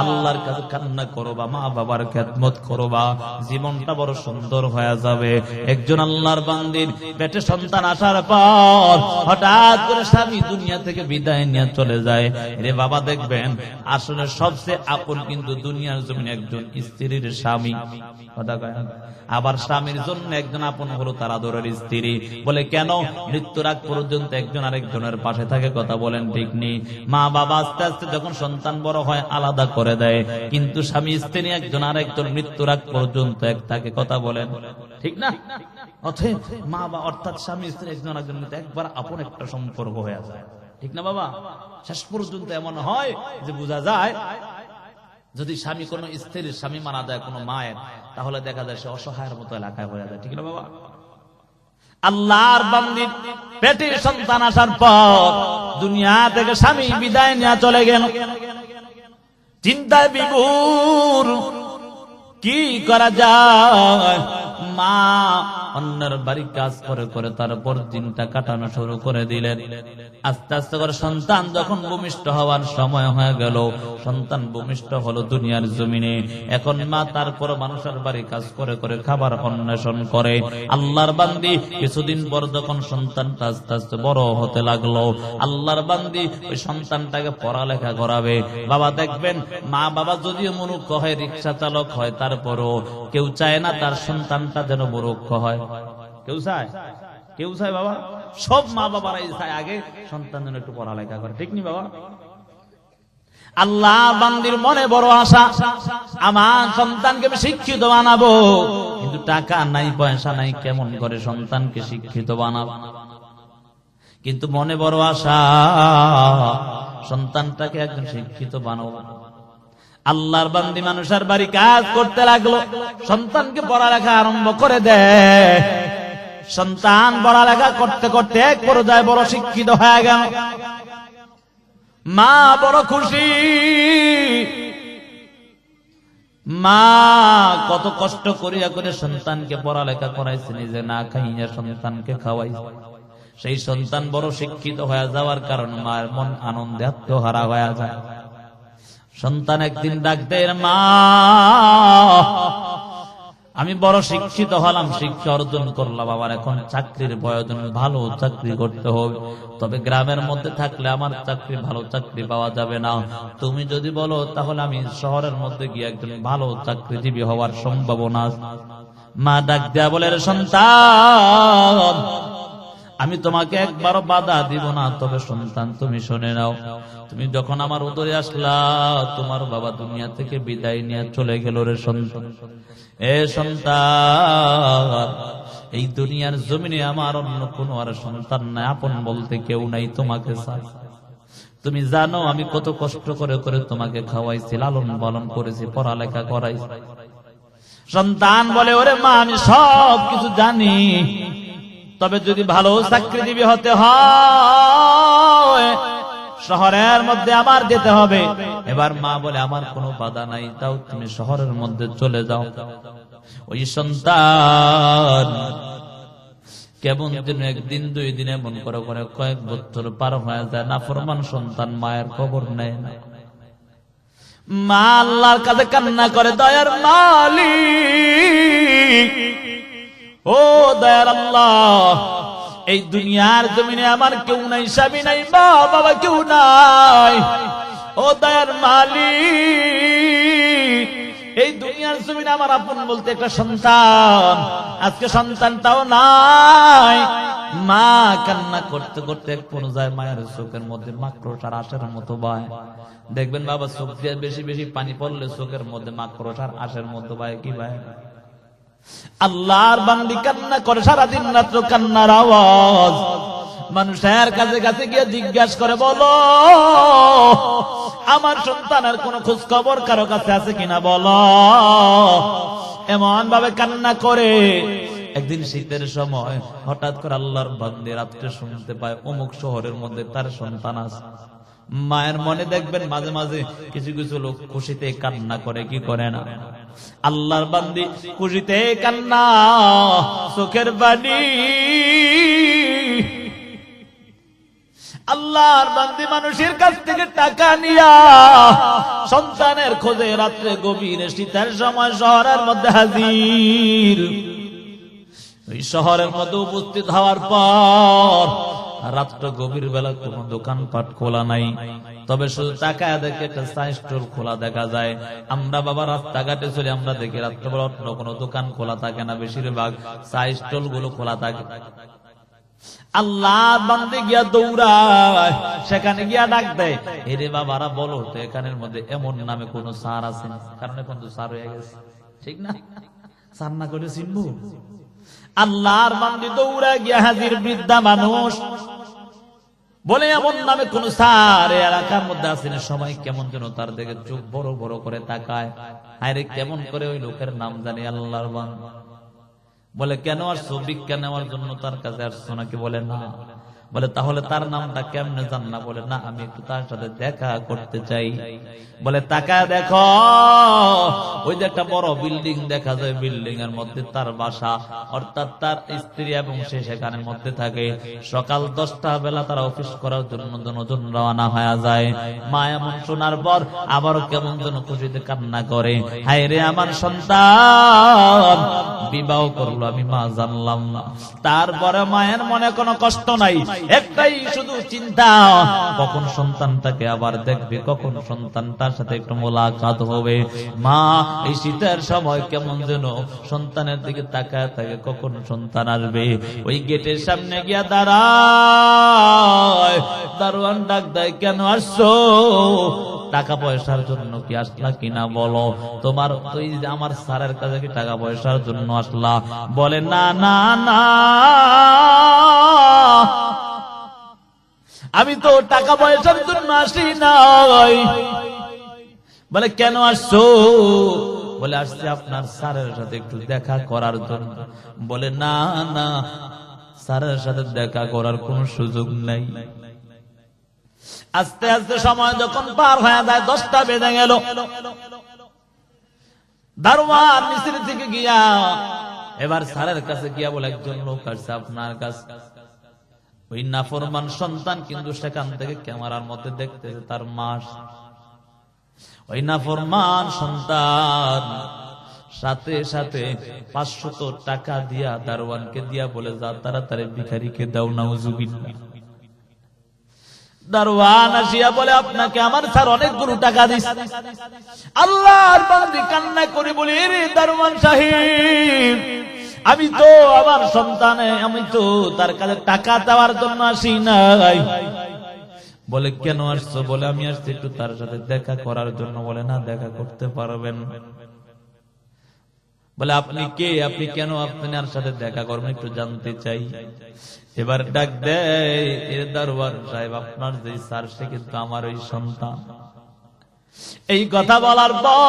আল্লাহর কাছে কান্না করবা, মা বাবার খেদমত করবা, জীবনটা বড় সুন্দর হয়ে যাবে। একজন আল্লাহর বান্দির পেটে সন্তান আসার পর হঠাৎ করে স্বামী দুনিয়া থেকে বিদায় নিয়ে চলে যায়। রে বাবা, দেখবেন আসলে সবচেয়ে আপন কিন্তু দুনিয়ার জমিনে একজন স্ত্রীর স্বামী। কথা কয়, আবার স্বামীর জন্য একজন আপন হলো তার আদরের স্ত্রী। বলে কেন? মৃত্যুর আগ পর্যন্ত একজন আরেকজনের পাশে থাকে। কথা বলেন ঠিক নেই? মা বাবা আস্তে আস্তে যখন সন্তান বড় হয় আলাদা করে দেয়, কিন্তু স্বামী স্ত্রী একজন আরেকজন মৃত্যুর আগ পর্যন্ত এক থাকে। কথা বলেন ঠিক না? অতএব মা বাবা অর্থাৎ স্বামী স্ত্রী একজন আরেকজন একবার আপন একটা সম্পর্ক হয়ে যায়। ঠিক না বাবা? শেষ পর্যন্ত এমন হয় যে বোঝা যায় যদি স্বামী কোন স্ত্রীর স্বামী মারা যায় কোন মায়ের, তাহলে দেখা যায় সে অসহায়ের মতো এলাকায় হয়ে যায়। ঠিক না বাবা? আল্লাহর বান্দির পেটে সন্তান আসার পর দুনিয়া থেকে স্বামী বিদায় নিয়ে চলে গেল, চিন্তায় বিভোর, কি করা যায়? মা অন্যের বাড়ি কাজ করে করে তারপর দিনটা কাটানো শুরু করে দিলেন। আস্তে আস্তে করে সন্তান যখন ভূমিষ্ঠ হওয়ার সময় হয়ে গেল, সন্তান ভূমিষ্ঠ হলো দুনিয়ার জমিনে। এখন মা তারপর মানুষের বাড়ি কাজ করে করে খাবার অন্বেষণ করে। আল্লাহর বান্দি কিছুদিন পর যখন সন্তানটা আস্তে আস্তে বড় হতে লাগলো, আল্লাহর বান্দি ওই সন্তানটাকে পড়ালেখা করাবে। বাবা দেখবেন, মা বাবা যদিও মূর্খ হয়, রিক্সা চালক হয়, তারপরও কেউ চায় না তার সন্তানটা যেন মূর্খ হয়। কেউ চায়? কেউ চায় বাবা? সব মা বাবারাই চায় আগে সন্তান যেন একটু পড়ালেখা করে। ঠিক নি বাবা? আল্লাহ বান্দির মনে বড় আশা, আমার সন্তানকে আমি শিক্ষিত বানাবো, কিন্তু টাকা নাই, পয়সা নাই, কেমন করে সন্তানকে শিক্ষিত বানাবো? কিন্তু মনে বড় আশা, সন্তানটাকে একজন শিক্ষিত বানাবো। আল্লাহর বান্দি মানুষের বাড়ি কাজ করতে লাগলো, সন্তানকে পড়ালেখা আরম্ভ করে দেয়। সন্তান পড়ালেখা করতে করতে এক পর্যায়ে বড় শিক্ষিত হয়ে গেল। মা বড় খুশি। মা কত কষ্ট করিয়া করে সন্তানকে পড়ালেখা করাইছে, নিজে না খাইয়া সন্তানকে খাওয়াইছে। সেই সন্তান বড় শিক্ষিত হয়ে যাওয়ার কারণে মায়ের মন আনন্দে আত্মহারা হয়ে যায়। সন্তান একদিন ডাক দেয়, মা আমি বড় শিক্ষিত হলাম, শিক্ষা অর্জন করলাম, আবার এখন চাকরির প্রয়োজন, ভালো চাকরি করতে হবে। তবে গ্রামের মধ্যে থাকলে আমার চাকরি, ভালো চাকরি পাওয়া যাবে না। তুমি যদি বলো তাহলে আমি শহরের মধ্যে গিয়ে একজন ভালো চাকরিজীবী হওয়ার সম্ভাবনা। মা ডাক দেয়া বলে, সন্তান আমি তোমাকে একবারও বাধা দিব না, তবে সন্তান তুমি শুনে নাও, তুমি যখন আমার উদরে আসলা তোমার বাবা দুনিয়া থেকে বিদায় নিয়ে চলে গেল রে সন্তান। এ সন্তান, এই দুনিয়ার জমিনে আমার অন্য কোনো আর সন্তান নাই, আপন বলতে কেউ নাই তোমাকে ছাড়া। তুমি জানো আমি কত কষ্ট করে করে তোমাকে খাওয়াইছি, লালন পালন করেছি, পড়ালেখা করাইছি। সন্তান বলে, ওরে মা আমি সব কিছু জানি, তবে যদি ভালো চাকরিজীবী হতে হয় শহরের মধ্যে আমার যেতে হবে। এবার মা বলে, আমার কোনো বাধা নাই, তাও তুমি শহরের মধ্যে চলে যাও। ওই সন্তান কেমন দিন, একদিন দুই দিন এমন করে করে কয়েক বছর পার হয়ে যায়, নাফরমান সন্তান মায়ের খবর নেয় না। মা আল্লাহর কাছে কান্না করে, দয়ার মালিক, ও দয়ার আল্লাহ, এই দুনিয়ার জমিনে আমার কেউ নাই, স্বামী নাই, মা বাবা কেউ নাই। ও দয়ার মালিক, এই দুনিয়ার জমিনে আমার আপন বলতে একটা সন্তান, আজকে সন্তানটাও নাই। মা কান্না করতে করতে এক পর্যায়ে মায়ের চোখের মধ্যে মাকড়সার আঁশের মতো বয়। দেখবেন বাবা, চোখ দিয়ে বেশি বেশি পানি পড়লে চোখের মধ্যে মাকড়সার আঁশের মতো বয়, কি বয়? আল্লাহর বান্দি কান্না করে সারাদিন রাত্র, কান্নার আওয়াজ। মানুষের কাছে কাছে গিয়ে জিজ্ঞাসা করে, বলো আমার সন্তানের কোন খোঁজ খবর কারো কাছে আছে কিনা বলো। এমন ভাবে কান্না করে। একদিন শীতের সময় হঠাৎ করে আল্লাহর বান্দি রাত্রে শুনতে পায় অমুক শহরের মধ্যে তার সন্তান আছে। মায়ের মনে দেখবেন মাঝে মাঝে কিছু কিছু লোক খুশিতে কান্না করে, কি করে না? আল্লাহর বান্দি খুশিতে কান্না, চোখের বাণী। আল্লাহর বান্দি মানুষের কাছ থেকে টাকা নিয়া সন্তানের খোঁজে রাত্রে গভীর শীতের সময় শহরের মধ্যে হাজির। ওই শহরের মধ্যে উপস্থিত হওয়ার পর রাত্র গভীর বেলা কোনো দোকানপাট খোলা নাই, তবে শুধু টাকা দেখে একটা চা স্টল খোলা দেখা যায়। আমরা বাবা রাস্তাঘাটে চলে আমরা দেখি রাত্রবেলা অন্য কোনো দোকান খোলা থাকে না, বেশিরভাগ চা স্টল গুলো খোলা থাকে। আল্লাহ বান্দে গিয়া দৌড়ায়, সেখানে গিয়া ডাক দেয়, এরে বাবারা বলো তো এখানের মধ্যে এমন নামে কোন স্যার আছে? কারণ এখন তো স্যার হয়ে গেছে, ঠিক না? স্যার না করে চিনবো? আল্লাহর বান্দি দৌড়া গিয়া হাজির, বৃদ্ধা মানুষ বলে, এমন নামে কোন স্যার এলাকার মধ্যে আছে না? সবাই কেমন যেন তার দিকে চোখ বড় বড় করে তাকায়। আরে কেমন করে ওই লোকের নাম জানি? আল্লাহর বান্দা বলে, কেন আসছো? ভিক্ষা নেওয়ার জন্য তার কাছে আসছো নাকি? বলে না। বলে, তাহলে তার নামটা কেমনে জান না? বলে, না, আমি একটু তার সাথে দেখা করতে চাই। বলে, তাকায় দেখো, ওই যে একটা বড় বিল্ডিং দেখা যায়, বিল্ডিং এর মধ্যে তার বাসা, অর্থাৎ তার স্ত্রী এবং সে সেখানের মধ্যে থাকে। সকাল 10টা বেলা তারা অফিস করার জন্য দুজন রওনা হয়ে যায়। মা এমন শোনার পর আবারও কেমন যেন খুশিতে কান্না করে, হায় রে আমার সন্তান বিবাহ করলো, আমি মা জানলাম না। তারপরে মায়ের মনে কোনো কষ্ট নাই, একটাই শুধু চিন্তা, কখন সন্তানটাকে আবার দেখবে, কখন সন্তানটার সাথে একটু মোলাকাত হবে। মা এই শীতের সময় কেমন যেন সন্তানের দিকে তাকায় থাকে, কখন সন্তান আসবে। ওই গেটের সামনে গিয়া দাঁড়ায়, দারোয়ান ডাক দেয়, কেন আসছো? টাকা পয়সার জন্য কি আসলা কিনা বলো? তোমার তুই আমার স্যারের কাছে কি টাকা পয়সার জন্য আসলা? বলে, না না না, আমি তো টাকা পয়সার জন্য আসি নাই। বলে, কেন আসছো? বলে, আসছে আপনার স্যারের সাথে একটু দেখা করার জন্য। বলে, না না, স্যারের সাথে দেখা করার কোন সুযোগ নাই। আস্তে আস্তে সময় যখন পার হয়ে যায়, 10টা বেজে গেল। দারোয়ান মিস্ত্রি থেকে গিয়া এবার স্যারের কাছে গিয়া বলে, একজন লোক আসছে আপনার কাছে। ওই নাফরমান সন্তান কিন্তু সেখান থেকে ক্যামেরার মধ্যে দেখতেছে তার মা। ওই নাফরমান সন্তান সাথে সাথে 500 টাকা দিয়া দারোয়ানকে দিয়া বলে, যা তাড়াতাড়ি ভিখারিকে দাও, নাউজুবিল্লাহ। দারোয়ান আসিয়া বলে, আপনাকে আমার স্যার অনেকগুলো টাকা দিছে। আল্লাহর বান্দি কান্না করে বলে, রে দারোয়ান সাহেব, আমি তো আমার সন্তানে আমি তো তার কাছে টাকা দেওয়ার জন্য আসি নাই। বলে কেন আসছো? বলে আমি আসছি একটু তার সাথে দেখা করার জন্য। বলে না, দেখা করতে পারবেন। বলে আপনি কে? আপনি কেন আপনার সাথে দেখা করবেন একটু জানতে চাই। এবার ডাক দেয়, এর দরবার সাহেব, আপনার যে স্যার সে কিন্তু আমার ওই সন্তান। এই কথা বলার পর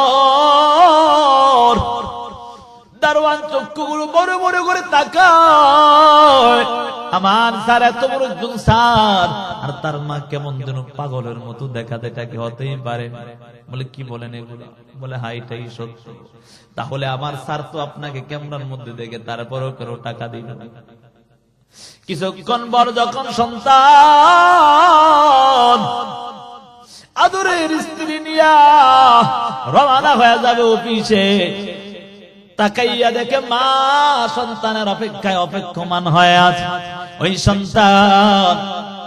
দারোয়ান চক্ষুগুলো বড় বড় করে তাকায়। আমার স্যার এত বড় একজন স্যার, আর তার মা কেমন যেন পাগলের মতো দেখাতে, এটা কি হতেই পারে? বলে কি বলেন এগুলো? বলে হ্যাঁ, এটাই সত্য। তাহলে আমার স্যার তো আপনাকে ক্যামেরার মধ্যে দেখে তারপরেও কেন টাকা দিল? কিছুক্ষণ পর যখন সন্তান আদরের স্ত্রী নিয়া রওনা হয়ে যাবে অফিসে, তাকাইয়া দেখে মা সন্তানের অপেক্ষায় অপেক্ষমান হয়ে আছে। ওই সন্তান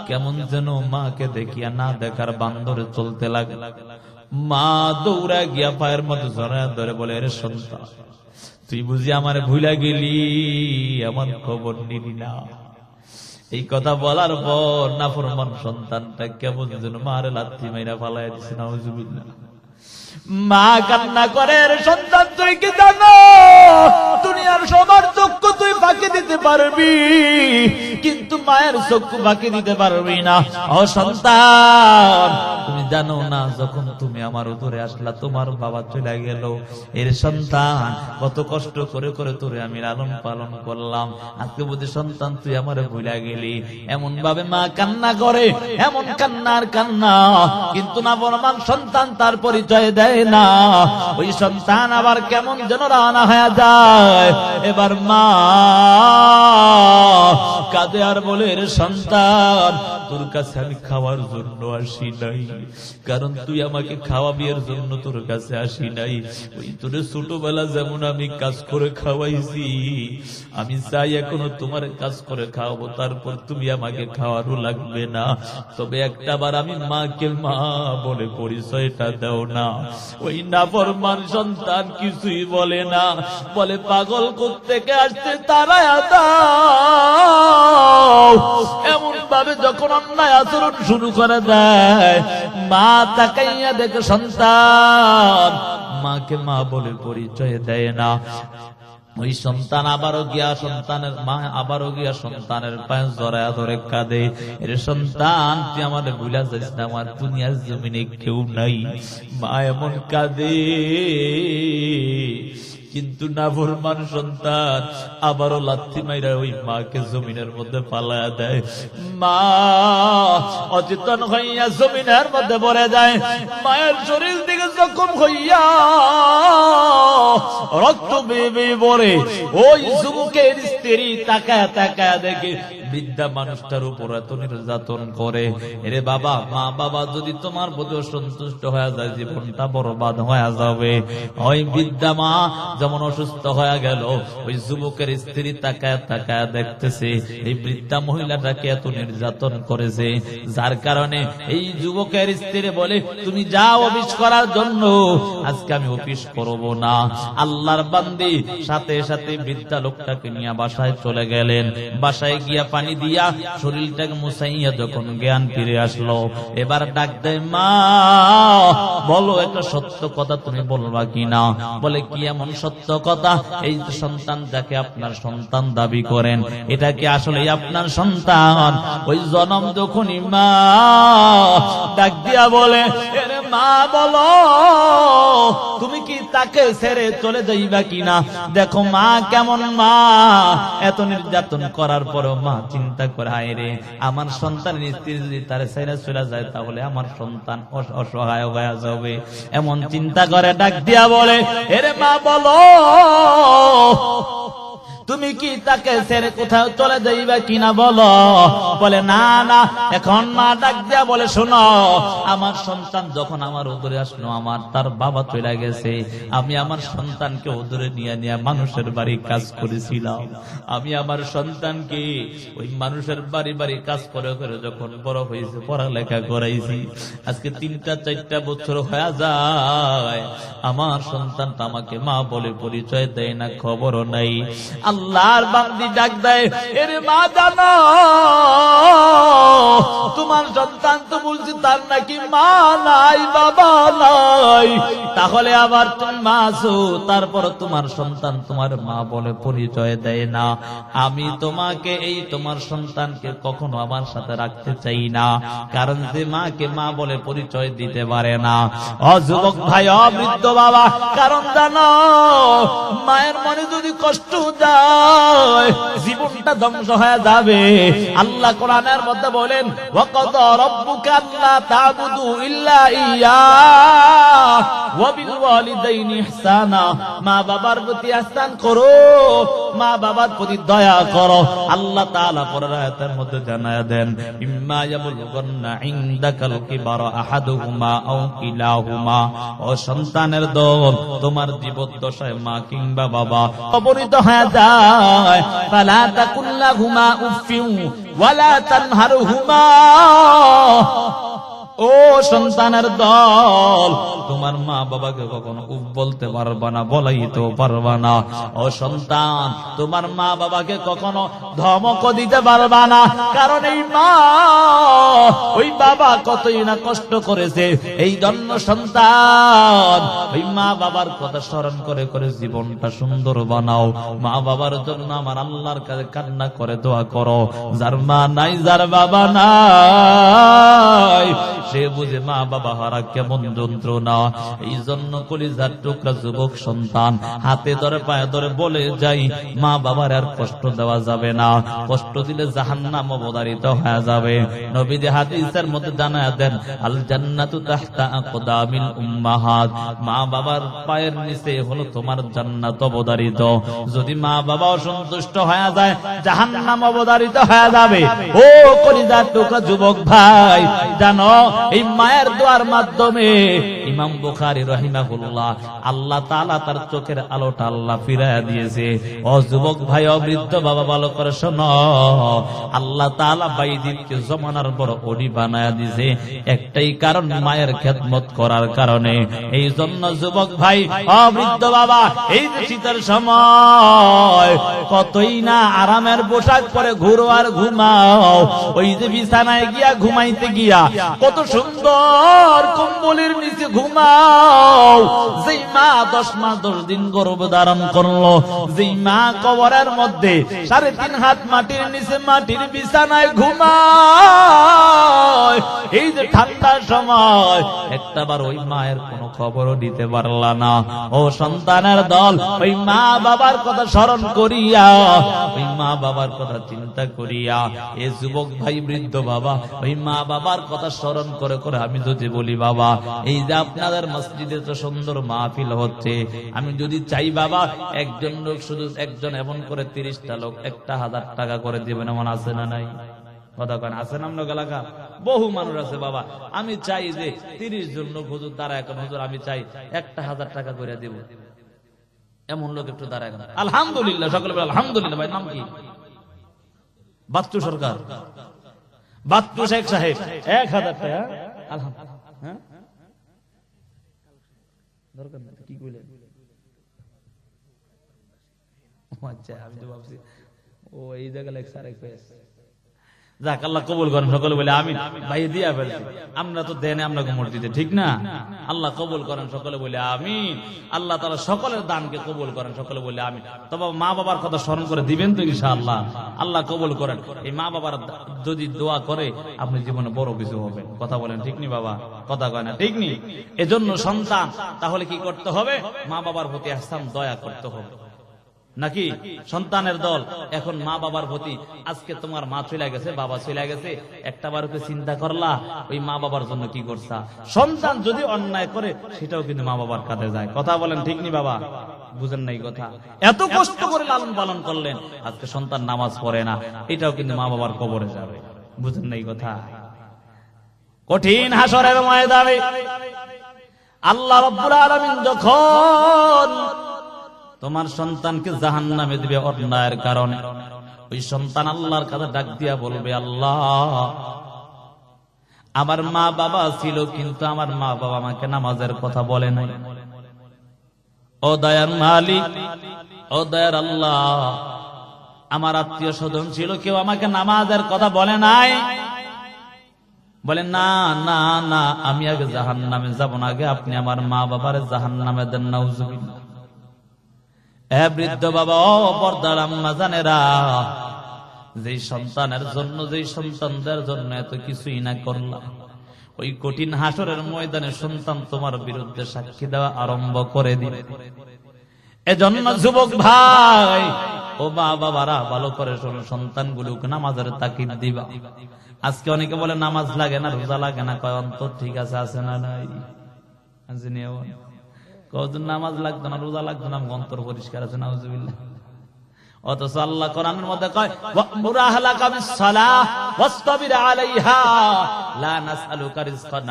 কেমন যেন মাকে দেখিয়া না দেখার বান্দরে চলতে লাগে। মা দৌড়া গিয়া পায়ের মধ্যে জড়ায় ধরে বলে, রে সন্তান, তুই বুঝি আমার ভুলা গেলি, এমন খবর নিলি না। এই কথা বলার পর নাফরমান সন্তানটা কেমন যেন মারে লাথি মাইরা ফালাই দিছে। নাউজুবিল্লাহ। মা কান্না করে, রে সন্তান, তুই কি জানো দুনিয়ার সবার চক্ষু তুই ফাঁকি দিতে পারবি, কিন্তু মায়ের চক্ষু ফাঁকি দিতে পারবি না। ও সন্তান, তুমি জানো না যখন তুমি আমার উপরে আসলা তোমার বাবা চলে গেল। এর সন্তান, কত কষ্ট করে করে তোরে আমি লালন পালন করলাম, আজকে বুঝি সন্তান তুই আমারে ভুলা গেলি। এমন ভাবে মা কান্না করে, এমন কান্নার কান্না, কিন্তু না বলমান সন্তান তার পরিচয় দেয় না। ওই সন্তান আবার কেমন যেন রওনা হয়ে যায়। এবার মা কাঁদে আর বলে, রে সন্তান, তোর কাছে আমি খাওয়ার জন্য আসি নাই, কারণ তুই আমাকে খাওয়াবি এর জন্য তোর কাছে আসি নাই। ওই তোর ছোটবেলা যেমন আমি কাজ করে খাওয়াইছি, আমি চাই এখনো তোমার কাজ করে খাওয়াবো, তারপর তুমি আমাকে খাওয়ারও লাগবে না। তবে একটা বার আমি মাকে মা বলে পরিচয়টা দাও না। ওই নাফরমান সন্তান কিছুই বলে না, বলে পাগল কোত্থেকে আসছে তারা এমন ভাবে যখন অন্যায় আচরণ শুরু করে দেয়, মা তাকাইয়া দেখে সন্তান মাকে মা বলে পরিচয় দেয় না। ওই সন্তান আবারও গিয়া সন্তানের মা আবারও গিয়া সন্তানের পায়ে জড়ায়া ধরে কাঁদে, এর সন্তান তুই আমাদের ভুলা যাস না, আমার দুনিয়ার জমিনে কেউ নাই। মা এমন কাঁদে, কিন্তু নাফরমান সন্তান আবারও লাথি মাইরা ওই মাকে জমিনের মধ্যে পালায়া দেয়। মা অচেতন হইয়া জমিনের মধ্যে পড়ে যায়। মায়ের শরীর থেকে জখম হইয়া রক্ত বেয়ে বেয়ে পড়ে। ওই যুবকের স্ত্রী তাকায় তাকায় দেখে বৃদ্ধা মানুষটার উপর এত নির্যাতন করে। এরে বাবা, মা বাবা যদি তোমার প্রতি সন্তুষ্ট হয়ে যায়, জীবনটা বরবাদ হয়ে যাবে। ওই বৃদ্ধা মা যেমন অসুস্থ হয়ে গেল, ওই যুবকের স্ত্রী তাকায় তাকায় দেখতেছে এই বৃদ্ধা মহিলাটাকে এত নির্যাতন করেছে, যার কারণে এই যুবকের স্ত্রী বলে, তুমি যাও অফিস করার জন্য, আজকে আমি অফিস করব না। আল্লাহর বান্দি সাথে সাথে বৃদ্ধা লোকটাকে নিয়ে বাসায় চলে গেলেন। বাসায় গিয়া পানি দিয়া শরীরটাকে মুছাইয়া যখন জ্ঞান ফিরে আসলো, এবার ডাক দেয়, মা বলো একটা সত্য কথা তুমি বলবা কিনা? বলে কি এমন সত্য কথা? এই যে সন্তান যাকে আপনার সন্তান দাবি করেন, এটা কি আসলে আপনার সন্তান? ওই জনম যখনই মা ডাক দিয়া বলে, এরে মা বলো তুমি কি তাকে ছেড়ে চলে যাইবা কিনা? দেখো মা কেমন মা, এত নির্যাতন করার পরও মা চিন্তা করে, হায় রে আমার সন্তানের স্ত্রী যদি তার ছেড়ে চলে যায় তাহলে আমার সন্তান অসহায় হয়ে যাবে। এমন চিন্তা করে ডাক দিয়া বলে, এরে মা বলো তুমি কি তাকে ছেড়ে কোথাও চলে যাইবা কিনা বলো? বলে না না। এখন মা ডাক দিয়া বলে, শোনো, আমার সন্তান যখন আমার উদরে আসলো, আমার তার বাবা চলে গেছে, আমি আমার সন্তানকে উদরে নিয়ে নিয়ে মানুষের বাড়ি কাজ করেছিলাম। আমি আমার সন্তানকে ওই মানুষের বাড়ি বাড়ি কাজ করে করে যখন বড় হয়েছে, পড়ালেখা করাইছি, আজকে 3-4 বছর হয়ে যায়, আমার সন্তানটা আমাকে মা বলে পরিচয় দেয় না, খবরও নাই। আল্লাহর বান্দি ডাক দেয়, এর মা জানো তোমার সন্তান তো বলছি তার নাকি মা নাই, বাবা নাই, তাহলে আবার তুমি মা আছো, তারপর তোমার সন্তান তোমার মা বলে পরিচয় দেয় না। আমি তোমাকে এই তোমার সন্তানকে কখনো আমার সাথে রাখতে চাই না, কারণ যে মাকে মা বলে পরিচয় দিতে পারে না। ও যুবক ভাই, ও বৃদ্ধ বাবা, কারণ জানো মায়ের মনে যদি কষ্ট যায় জীবনটা ধ্বংস হয়ে যাবে। আল্লাহ কোরআনের মধ্যে বলেন, ওয়াকাদা রাব্বুকা আল্লা তা'বুদু ইল্লা ইয়্যাহু ওয়া বিল ওয়ালিদাইনি ইহসানা, মা বাবার প্রতি ইহসান করো, মা বাবার প্রতি দয়া করো। আল্লাহ তাআলা পরের আয়াতের মধ্যে জানায়া দেন, ইম্মা ইয়াবলুগান্না ইনদাকাল কিবারা আহাদুহুমা আও কিলাহুমা, ও সন্তানের দল তোমার জীবদ্দশায় মা কিংবা বাবা অপরিত হয়ে যায়, ফালা তাকুল্লাহুমা উফিউ ওয়ালা তানহারহুমা, ও সন্তানের দল তোমার মা বাবাকে কখনো উফ বলতে পারবা না, বলাইতেও পারবা না। ও সন্তান তোমার মা বাবাকে কখনো ধমক দিতে পারবা না, কারণ এই মা ওই বাবা কতই না কষ্ট করেছে। এই জন্য সন্তান ওই মা বাবার কথা স্মরণ করে করে জীবনটা সুন্দর বানাও। মা বাবার জন্য আমার আল্লাহর কাছে কান্না করে দোয়া করো। যার মা নাই, যার বাবা নাই, সে বুঝে মা বাবা হারা কেমন যন্ত্রণা। এই জন্য কলিজার টুকরা যুবক সন্তান হাতে ধরে পায়ে ধরে বলে যাই, মা বাবার আর কষ্ট দেওয়া যাবে না, কষ্ট দিলে জাহান্নাম অবধারিত হয়ে যাবে। নবীজি হাদিসের মধ্যে জানায়া দেন, আল জান্নাতু তাহতা আকদামিল উম্মাহাত, মা বাবার পায়ের নিচে হলো তোমার জান্নাত অবধারিত। যদি মা বাবা অসন্তুষ্ট হয়ে যায় জাহান্নাম অবধারিত হয়ে যাবে। ও কলিজার টুকরা যুবক ভাই, জানো এই মায়ের দোয়ার মাধ্যমে ইমাম বুখারী রাহিমাহুল্লাহ আল্লাহ তাআলা তার চোখের আলোটা আল্লাহ ফিরাইয়া দিয়েছে। ও যুবক ভাই, ও বৃদ্ধ বাবা, ভালো করে শোনো, আল্লাহ তাআলা বাইজিদকে জমানার বড় ওলি বানায়া দিয়েছে একটাই কারণ, মায়ের খেদমত করার কারণে। এই জন্য যুবক ভাই, ও বৃদ্ধ বাবা, এই যে শীতের সময় কতই না আরামের পোশাক পরে ঘুরো আর ঘুমাও, ওই যে বিছানায় গিয়া ঘুমাইতে গিয়া কত সুন্দর কম্বলের নিচে ঘুমাও। যেই মা 10 মাস 10 দিন গর্ভ ধারণ করলো, যেই মা কবরের মধ্যে 3.5 হাত মাটির নিচে মাটির বিছানায় ঘুমায়, এই যে ঠান্ডার সময় একটাবার ওই মায়ের কোনো খবরও দিতে পারলা না। ও সন্তানের দল, ওই মা বাবার কথা স্মরণ করিয়া, ওই মা বাবার কথা চিন্তা করিয়া, এ যুবক ভাই, বৃদ্ধ বাবা, ওই মা বাবার কথা স্মরণ করে করে আমি যদি বলি, বাবা এই যে আপনাদের মসজিদে তো সুন্দর মাহফিল হচ্ছে, আমি যদি চাই বাবা একজন লোক, শুধু একজন এমন করে 30টা লোক 1000 টাকা করে দিবেন, এমন আছে না নাই? কথা কেন আছে না? আমরা এলাকা বহু মানুষ আছে বাবা, আমি চাই যে 30 জন লোক হুজুর তারা এখন হুজুর আমি চাই 1000 টাকা করে দেব, এমন লোক একটু দাঁড়ায়। আলহামদুলিল্লাহ, সকলে বলে আলহামদুলিল্লাহ। ভাই নাম কি? বাচ্চু সরকার, বাচ্চু শেখ সাহেব, 1000 টাকা। আলহামদুলিল্লাহ, দরকার নেই, কি কইলেন? আচ্ছা, আমি তো ভাবছি ও এই জায়গা লেখা আরেক পেয়েছে। যাক, আল্লাহ কবুল করেন, সকলে বলে আমিন। ভাই দিয়া ফেলছি, আমরা তো দেনে আমরা মসজিদে, ঠিক না? আল্লাহ কবুল করেন, সকলে বলে আমিন। আল্লাহ তাআলা সকলের দানকে কবুল করেন, সকলে বলে আমিন। তবে মা বাবার কথা স্মরণ করে দিবেন তো ইনশাআল্লাহ, আল্লাহ কবুল করেন। এই মা বাবার যদি দোয়া করে আপনি জীবনে বড় কিছু হবে। কথা বলেন ঠিক নি বাবা? কথা কয় না, ঠিক নি? এজন্য সন্তান তাহলে কি করতে হবে? মা বাবার প্রতি ইহসান, দয়া করতে হবে নাকি? সন্তানের দল এখন মা বাবার প্রতি, আজকে তোমার মা চলে গেছে, বাবা চলে গেছে, একটাবার চিন্তা করলা ওই মা বাবার জন্য কি করছা? সন্তান যদি অন্যায় করে সেটাও কিন্তু মা বাবার কাছে যায়। কথা বলেন ঠিক নি বাবা? বুঝেন নাই কথা? এত কষ্ট করে লালন পালন করলেন, আজকে সন্তান নামাজ পড়ে না, এটাও কিন্তু মা বাবার কবরে যাবে। বুঝেন নাই কথা? কঠিন হাসরের ময়দানে আল্লাহ রাব্বুল আলামিন যখন তোমার সন্তানকে জাহান্নামে দিবে অন্যায়ের কারণে, ওই সন্তান আল্লাহর কাছে ডাক দিয়া বলবে, আল্লাহ আমার মা বাবা ছিল কিন্তু আমার মা বাবা আমাকে নামাজের কথা বলে নাই। ও দয়ার মালিক, ও দয়ার আল্লাহ, আমার আত্মীয় স্বজন ছিল, কেউ আমাকে নামাজের কথা বলে নাই। বলেন না না না, আমি আগে জাহান্নামে যাব না, আগে আপনি আমার মা বাবার জাহান্নামে দেন। নাউজুবিল্লাহ। এ বৃদ্ধ বাবা, ও পর্দার আম্মা জানেরা, যেই সন্তানের জন্য, যেই সন্তানদের জন্য এত কিছুই না করলাম, ওই কঠিন হাসরের ময়দানে সন্তান তোমার বিরুদ্ধে সাক্ষী দেওয়া আরম্ভ করে দিবে। এজন্য যুবক ভাই ও মা বাবারা, ভালো করে শোনো, সন্তানগুলোকে নামাজের তাকিদ দিবা। আজকে অনেকে বলে নামাজ লাগে না, রোজা লাগে না, কয় অন্তর ঠিক আছে, আছে না নাই? কদিন নামাজ লাগতো না, রোজা লাগতো না, অন্তর পরিষ্কার আছে। নাউজুবিল্লাহ। অথচ আল্লাহ কোরআনের মধ্যে কয়, ওয়া'মুর আহলাকা বিস-সালাহ ওয়াসতাবির আলাইহা লা নাসআলুকা রিজকান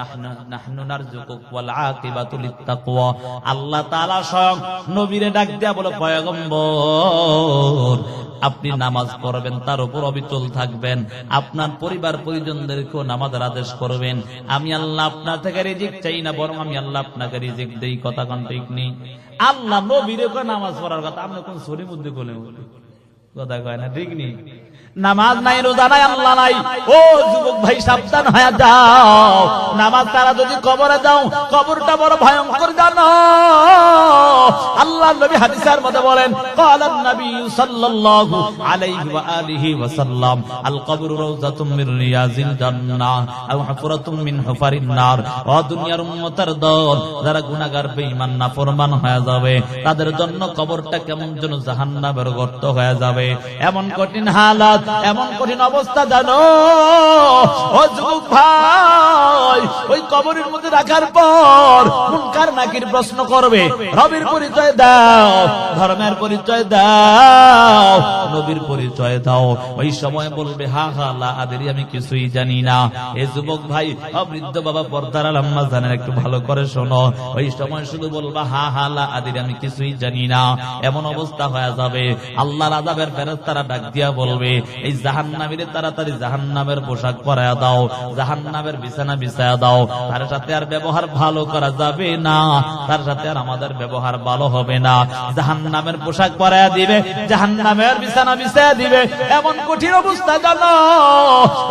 নাহনু নারযুকুক ওয়াল আকিবাতু লিত-তাকওয়া। আল্লাহ তাআলা স্বয়ং নবীরে ডাক দিয়া বলে, পয়গম্বর, আপনি নামাজ পড়বেন, তার উপর অবিচল থাকবেন, আপনার পরিবার পরিজনদেরকেও নামাজের আদেশ করবেন। আমি আল্লাহ আপনার থেকে রিজিক চাই না, বরং আমি আল্লাহ আপনাকে রিজিক দেই। কথা কোন ঠিক নেই? আল্লাহ নবীরে কয় নামাজ পড়ার কথা, আমরা কোন সরি মধ্যে বলে কথা কয় না, ঠিক নেই? নামাজ নাই, রোজা নাই, আল্লাহ নাই। ও যুবক ভাই, সাবধান হয়ে যাও। নামাজ তারা যদি কবরে যাও, কবরটা বড় ভয়ঙ্কর জানো। আল্লাহ নবী হাদিসের মধ্যে বলেন, ক্বালান নবী সাল্লাল্লাহু আলাইহি ওয়া আলিহি ওয়া সাল্লাম, আল কবরু রাউযাতুম মির রিয়াজিল জান্নাহ আও হুফরাতুম মিন হুফারিন নার। ও দুনিয়ার উম্মতের দল, যারা গুনাহগার, বেঈমান, নাফরমান হয়ে যাবে, তাদের জন্য কবরটা কেমন যেন জাহান্নামের গর্ত হয়ে যাবে। এমন কঠিন হালাত, এমন কঠিন অবস্থা জানো ও যুবক ভাই, ওই কবরের মধ্যে রাখার পর মুনকার নাকির প্রশ্ন করবে, রবের পরিচয় দাও, ধর্মের পরিচয় দাও, নবীর পরিচয় দাও। ওই সময় বলবে, হা হা লা আদরি, আমি কিছুই জানি না। এই যুবক ভাই, বৃদ্ধ বাবা, পর্দার আম্মা জানেন, একটু ভালো করে শোনো। ওই সময় শুধু বলবা, হা হা লা আদরি, আমি কিছুই জানি না। এমন অবস্থা হয়ে যাবে, আল্লাহর আযাবের ফেরেশতারা ডাক দিয়া বলবে, এই জাহান্নামীরে তাড়াতাড়ি জাহান্নামের পোশাক পরায়া দাও, জাহান্নামের বিছানা বিছায়া দাও। তার সাথে আর ব্যবহার ভালো করা যাবে না, তার সাথে আর আমাদের ব্যবহার ভালো হবে না। জাহান্নামের পোশাক পরায়া দিবে, জাহান্নামের বিছানা বিছায়া দিবে। এমন কঠিন অবস্থা জানো,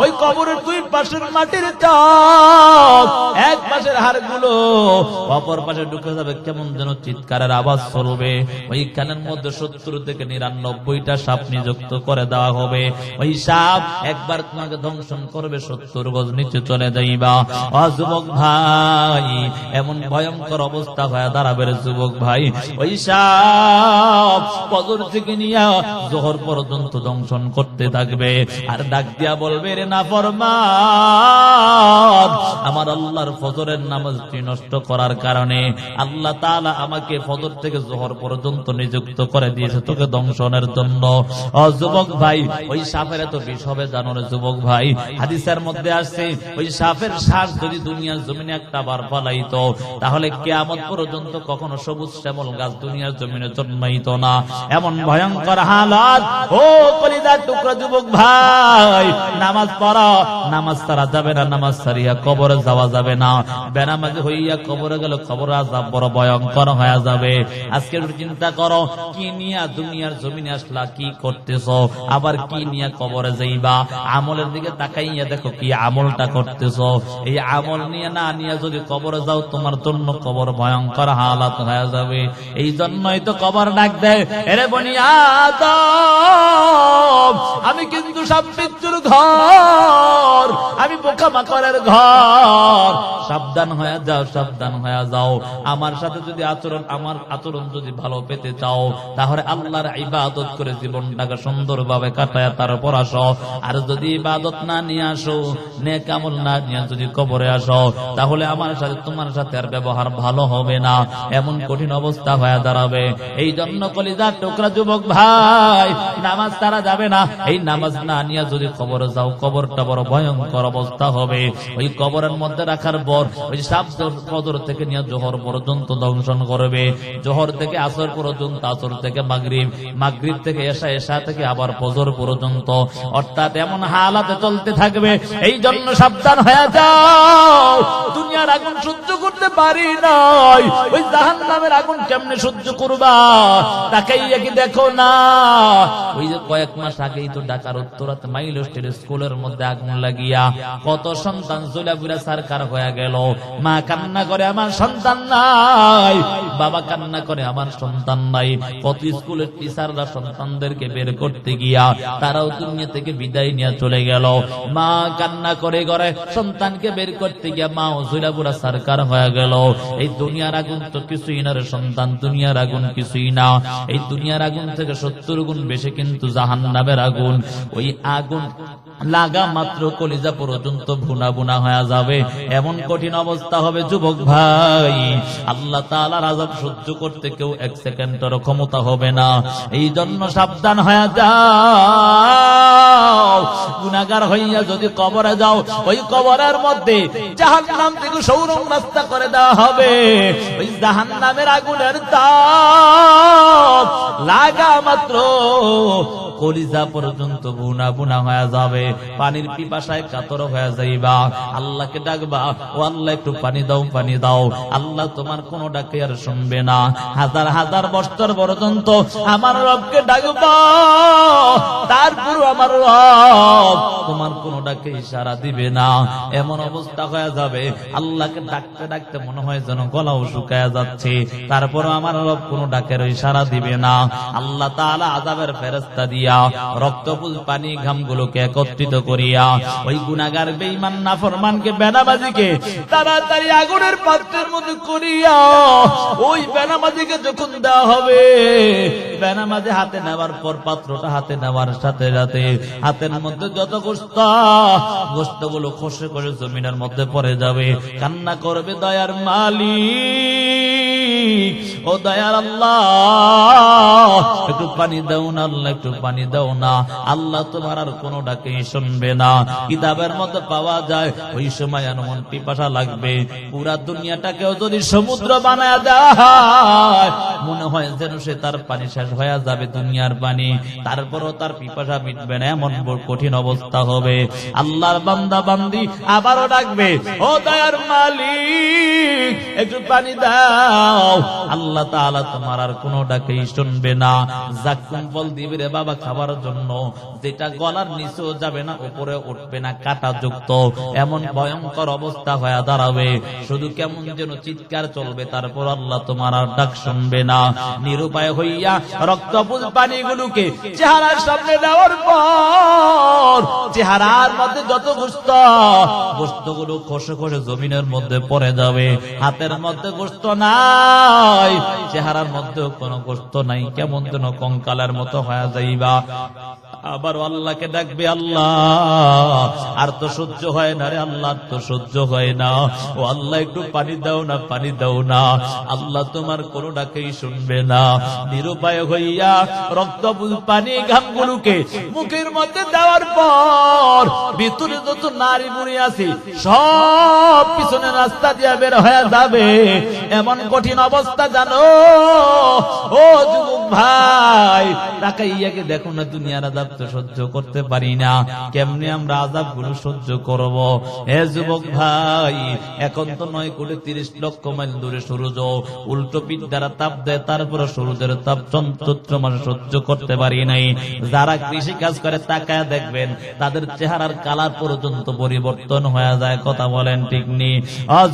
ওই কবরের দুই পাশের মাটির চাক, এক পাশের হাড়গুলো অপর পাশে ঢুকে যাবে, কেমন যেন চিৎকারের আওয়াজ চলবে। ওই কানের মধ্যে 70 থেকে 99টা সাপ নিযুক্ত করে দেওয়া হবে। ওই সাপ একবার তোমাকে দংশন করবে, 70 গজ নিচে চলে যাইবা। ও যুবক ভাই, এমন ভয়ঙ্কর অবস্থা হয়ে দাঁড়াবে রে যুবক ভাই। ওই সাপ ফজর থেকে নিয়ে জোহর পর্যন্ত দংশন করতে থাকবে, আর ডাক দিয়া বলবে, রে নাফরমান, আমার আল্লাহর ফজরের নামাজটি নষ্ট করার কারণে আল্লাহ তাআলা আমাকে ফজর থেকে জোহর পর্যন্ত নিযুক্ত করে দিয়েছে তোকে দংশনের জন্য। ও যুবক ভাই, ওই সাপের এত বিষ হবে জানো রে যুবক ভাই। হাদিসের মধ্যে আসছে, ওই সাপের শ্বাস যদি দুনিয়ার জমিনে একটা বার ফলাইতো, তাহলে কিয়ামত পর্যন্ত কখনো সবুজ শ্যামল গাছ দুনিয়ার জমিনে জন্মাইতো না। এমন ভয়ঙ্কর হালাত। ও কলিজার টুকরা যুবক ভাই, নামাজ পড়ো, নামাজ ছাড়া যাবে না, নামাজ ছাড়িয়া কবরে যাওয়া যাবে না। বেনামাজ হইয়া কবরে গেল, কবর আযাব বড় ভয়ঙ্কর হয়ে যাবে। আজকে চিন্তা করো, কি নিয়ে দুনিয়ার জমিনে আসলা, কি করতেছো, আবার কি নিয়ে কবরে যাইবা। আমলের দিকে তাকাইয়া দেখো, কি আমলটা করতেছো। এই আমল নিয়ে না নিয়ে যদি কবরে যাও, তোমার জন্য কবর ভয়ঙ্কর হালাত হয়ে যাবে। এই জন্যই তো কবর ডাক দেয়, এরে বনি আদম, আমি কিন্তু সব মৃত্যুর ঘর, আমি পোকামাকড়ের ঘর। সাবধান হয়ে যাও, সাবধান হয়ে যাও। আমার সাথে যদি আচরণ, আমার আচরণ যদি ভালো পেতে চাও, তাহলে আল্লাহর ইবাদত করে জীবনটাকে সুন্দরভাবে কাটায় তারপর আসো। আর যদি ইবাদত না নিয়ে আসো, নেক আমল না নিয়ে যদি কবরে আসো, তাহলে আমার সাথে তোমার সাথে আর ব্যবহার ভালো হবে না। এমন কঠিন অবস্থা হয়ে দাঁড়াবে। এই জন্য কলিজার টুকরা যুবক ভাই, নামাজ ছাড়া যাবে না। এই নামাজ না নিয়ে যদি কবরে যাও, কবরটা বড় ভয়ঙ্কর অবস্থা হবে। ওই কবরের মধ্যে রাখার পর ওই সাপ ফজর থেকে নিয়ে জোহর পর্যন্ত দংশন করবে, জোহর থেকে আসর পর্যন্ত, আসর থেকে মাগরিব, মাগরিব থেকে এশা, এশা থেকে আবার ফজর পর্যন্ত, অর্থাৎ এমন হালাতে চলতে থাকবে। এই জন্য সাবধান হয়ে যাও। দুনিয়ার আগুন সহ্য করতে পারি নাই, ওই জাহান্নামের আগুন কেমনে সহ্য করবা? তাকাইয়া কি দেখো না? ওই যে কয়েক মাস আগেই তো ঢাকার উত্তরাতে মাইল স্টেট স্কুলের মধ্যে আগুন লাগিয়া কত সন্তান জুলাপুরা সরকার হয়ে গেল। মা কান্না করে আমার সন্তান নাই, বাবা কান্না করে আমার সন্তান নাই। কত স্কুলের টিচাররা সন্তানদেরকে বের করতে গিয়া তারাও দুনিয়া থেকে বিদায় নিয়ে চলে গেল। মা কান্না করে ঘরে সন্তানকে বের করতে গিয়া মাও জুলাপুরা সরকার হয়ে গেল। এই দুনিয়ার আগুন তো কিছুই না রে সন্তান, দুনিয়ার আগুন কিছুই না। এই দুনিয়ার আগুন থেকে 70 গুণ বেশি কিন্তু জাহান্নামের আগুন। ওই আগুন লাগা মাত্র কলিজা পর্যন্ত ভুনা ভুনা হয়ে যাবে, এমন কঠিন অবস্থা হবে যুবক ভাই। আল্লাহ তাআলার আযাব সহ্য করতে কেউ 1 সেকেন্ডের ক্ষমতা হবে না। এই জন্য সাবধান হয়ে যাও। গুনাহগার হইয়া যদি কবরে যাও, ওই কবরের মধ্যে জাহান্নাম থেকে সৌরম রাস্তা করে দেওয়া হবে। ওই জাহান্নামের আগুনের তাপ লাগা মাত্র কলিজা পর্যন্ত বুনা বুনা হয়ে যাবে। পানির পিপাসায় কাতর হয়ে যাইবা, আল্লাহকে ডাকবা, ও আল্লাহ একটু পানি দাও, পানি দাও। আল্লাহ তোমার কোনো ডাকে আর শুনবে না। হাজার হাজার বছর পর্যন্ত আমার রবকে ডাকবা, তারপর আমার রব তোমার কোনো ডাকে ইশারা দিবে না। এমন অবস্থা হয়ে যাবে, আল্লাহকে ডাকতে ডাকতে মনে হয় যেন গলাও শুকায়া যাচ্ছে, তারপর আমার রব কোনো ডাকের ইশারা দিবে না। আল্লাহ তাআলা আযাবের ফেরেশতা দিয়া রক্তপুঞ্জ পানি ঘামগুলোকে একত্রিত করিয়া ওই গুনাহগার বেঈমান নাফরমানকে বেনামাজিকে তাড়াতাড়ি আগুনের পাত্রের মধ্যে করিয়া ওই বেনামাজিকে যখন দেওয়া হবে, বেনামাজি হাতে নেওয়ার পর পাত্রটা হাতে নেওয়ার সাথে সাথে হাতের মধ্যে যত গোশতগুলো খসে খসে জমিনের মধ্যে পড়ে যাবে। কান্না করবে, দয়ার মালিক, ও দয়ার আল্লাহ একটু পানি দাও না, আল্লাহ একটু পানি দাও না। আল্লাহ তোমার আর কোনো ডাকে শুনবে না। কিতাবের মধ্যে পাওয়া যায় ওই সময় এমন পিপাসা লাগবে, পুরা দুনিয়াটাকেও যদি সমুদ্র বানায়া দেয় মনে হয় যেন সে তার পানি শেষ হয়ে যাবে, দুনিয়ার পানি, তারপরও তার পিপাসা মিটবে না, এমন কঠিন অবস্থা হবে। আল্লাহর বান্দা বান্দি আবারও ডাকবে, ও দয়ার মালিক একটু পানি দাও। আল্লাহ তাআলা তোমার আর কোনো ডাকেই শুনবে না। জাক্কুম ফল দিবে রে বাবা খাবার জন্য, যেটা গলার নিচেও যাবে না, উপরে উঠবে না, কাটা যুক্ত, এমন ভয়ঙ্কর অবস্থা হয়ে দাঁড়াবে। শুধু কেমন যেন চিৎকার চলবে, তারপর আল্লাহ তোমার আর ডাক শুনবে না। নিরুপায় হইয়া রক্তপুঞ্জ পানিগুলোকে চেহারার সামনে দেওয়ার পর চেহারার মধ্যে যত গোশতগুলো খসে খসে জমিনের মধ্যে পড়ে যাবে। হাতের মধ্যে গোশত নাই, চেহারার মধ্যে কোনো গোশত নাই, কেমন যেন কঙ্কালের মতো হয়ে যাইবা। আবার আল্লাহকে ডাকবে, আল্লাহ আর তো সহ্য হয় না রে, আল্লাহ তো সহ্য হয় না, ও আল্লাহ একটু পানি দাও না, পানি দাও না। আল্লাহ তোমার কোনো ডাকেই শুনবে না। নিরুপায় হইয়া রক্তপুঞ্জ পানি ঘামগুলোকে মুখের মধ্যে দেওয়ার পর ভিতরে যত নারী বুড়ি আছে সব পিছনে রাস্তা দিয়ে বের হয়ে যাবে। এমন কঠিন অবস্থা জানো ও যুবক ভাই, তাকাইয়াকে দেখো না, দুনিয়ার আযাব তো সহ্য করতে পারি না, কেমনে আমরা আযাব গুলো সহ্য করব? হে যুবক ভাই, এখন তো 9,30,00,000 মাইল দূরে সূর্য উল্টো পিঠ দ্বারা তাপ দেয়, তারপরে সূর্যের তাপ চৈত্র মাসে সহ্য করতে পারি নাই। যারা কৃষি কাজ করে তাকায় দেখবেন তাদের চেহারার কালার পর্যন্ত পরিবর্তন হয়ে যায়। কথা বলেন ঠিক নেই?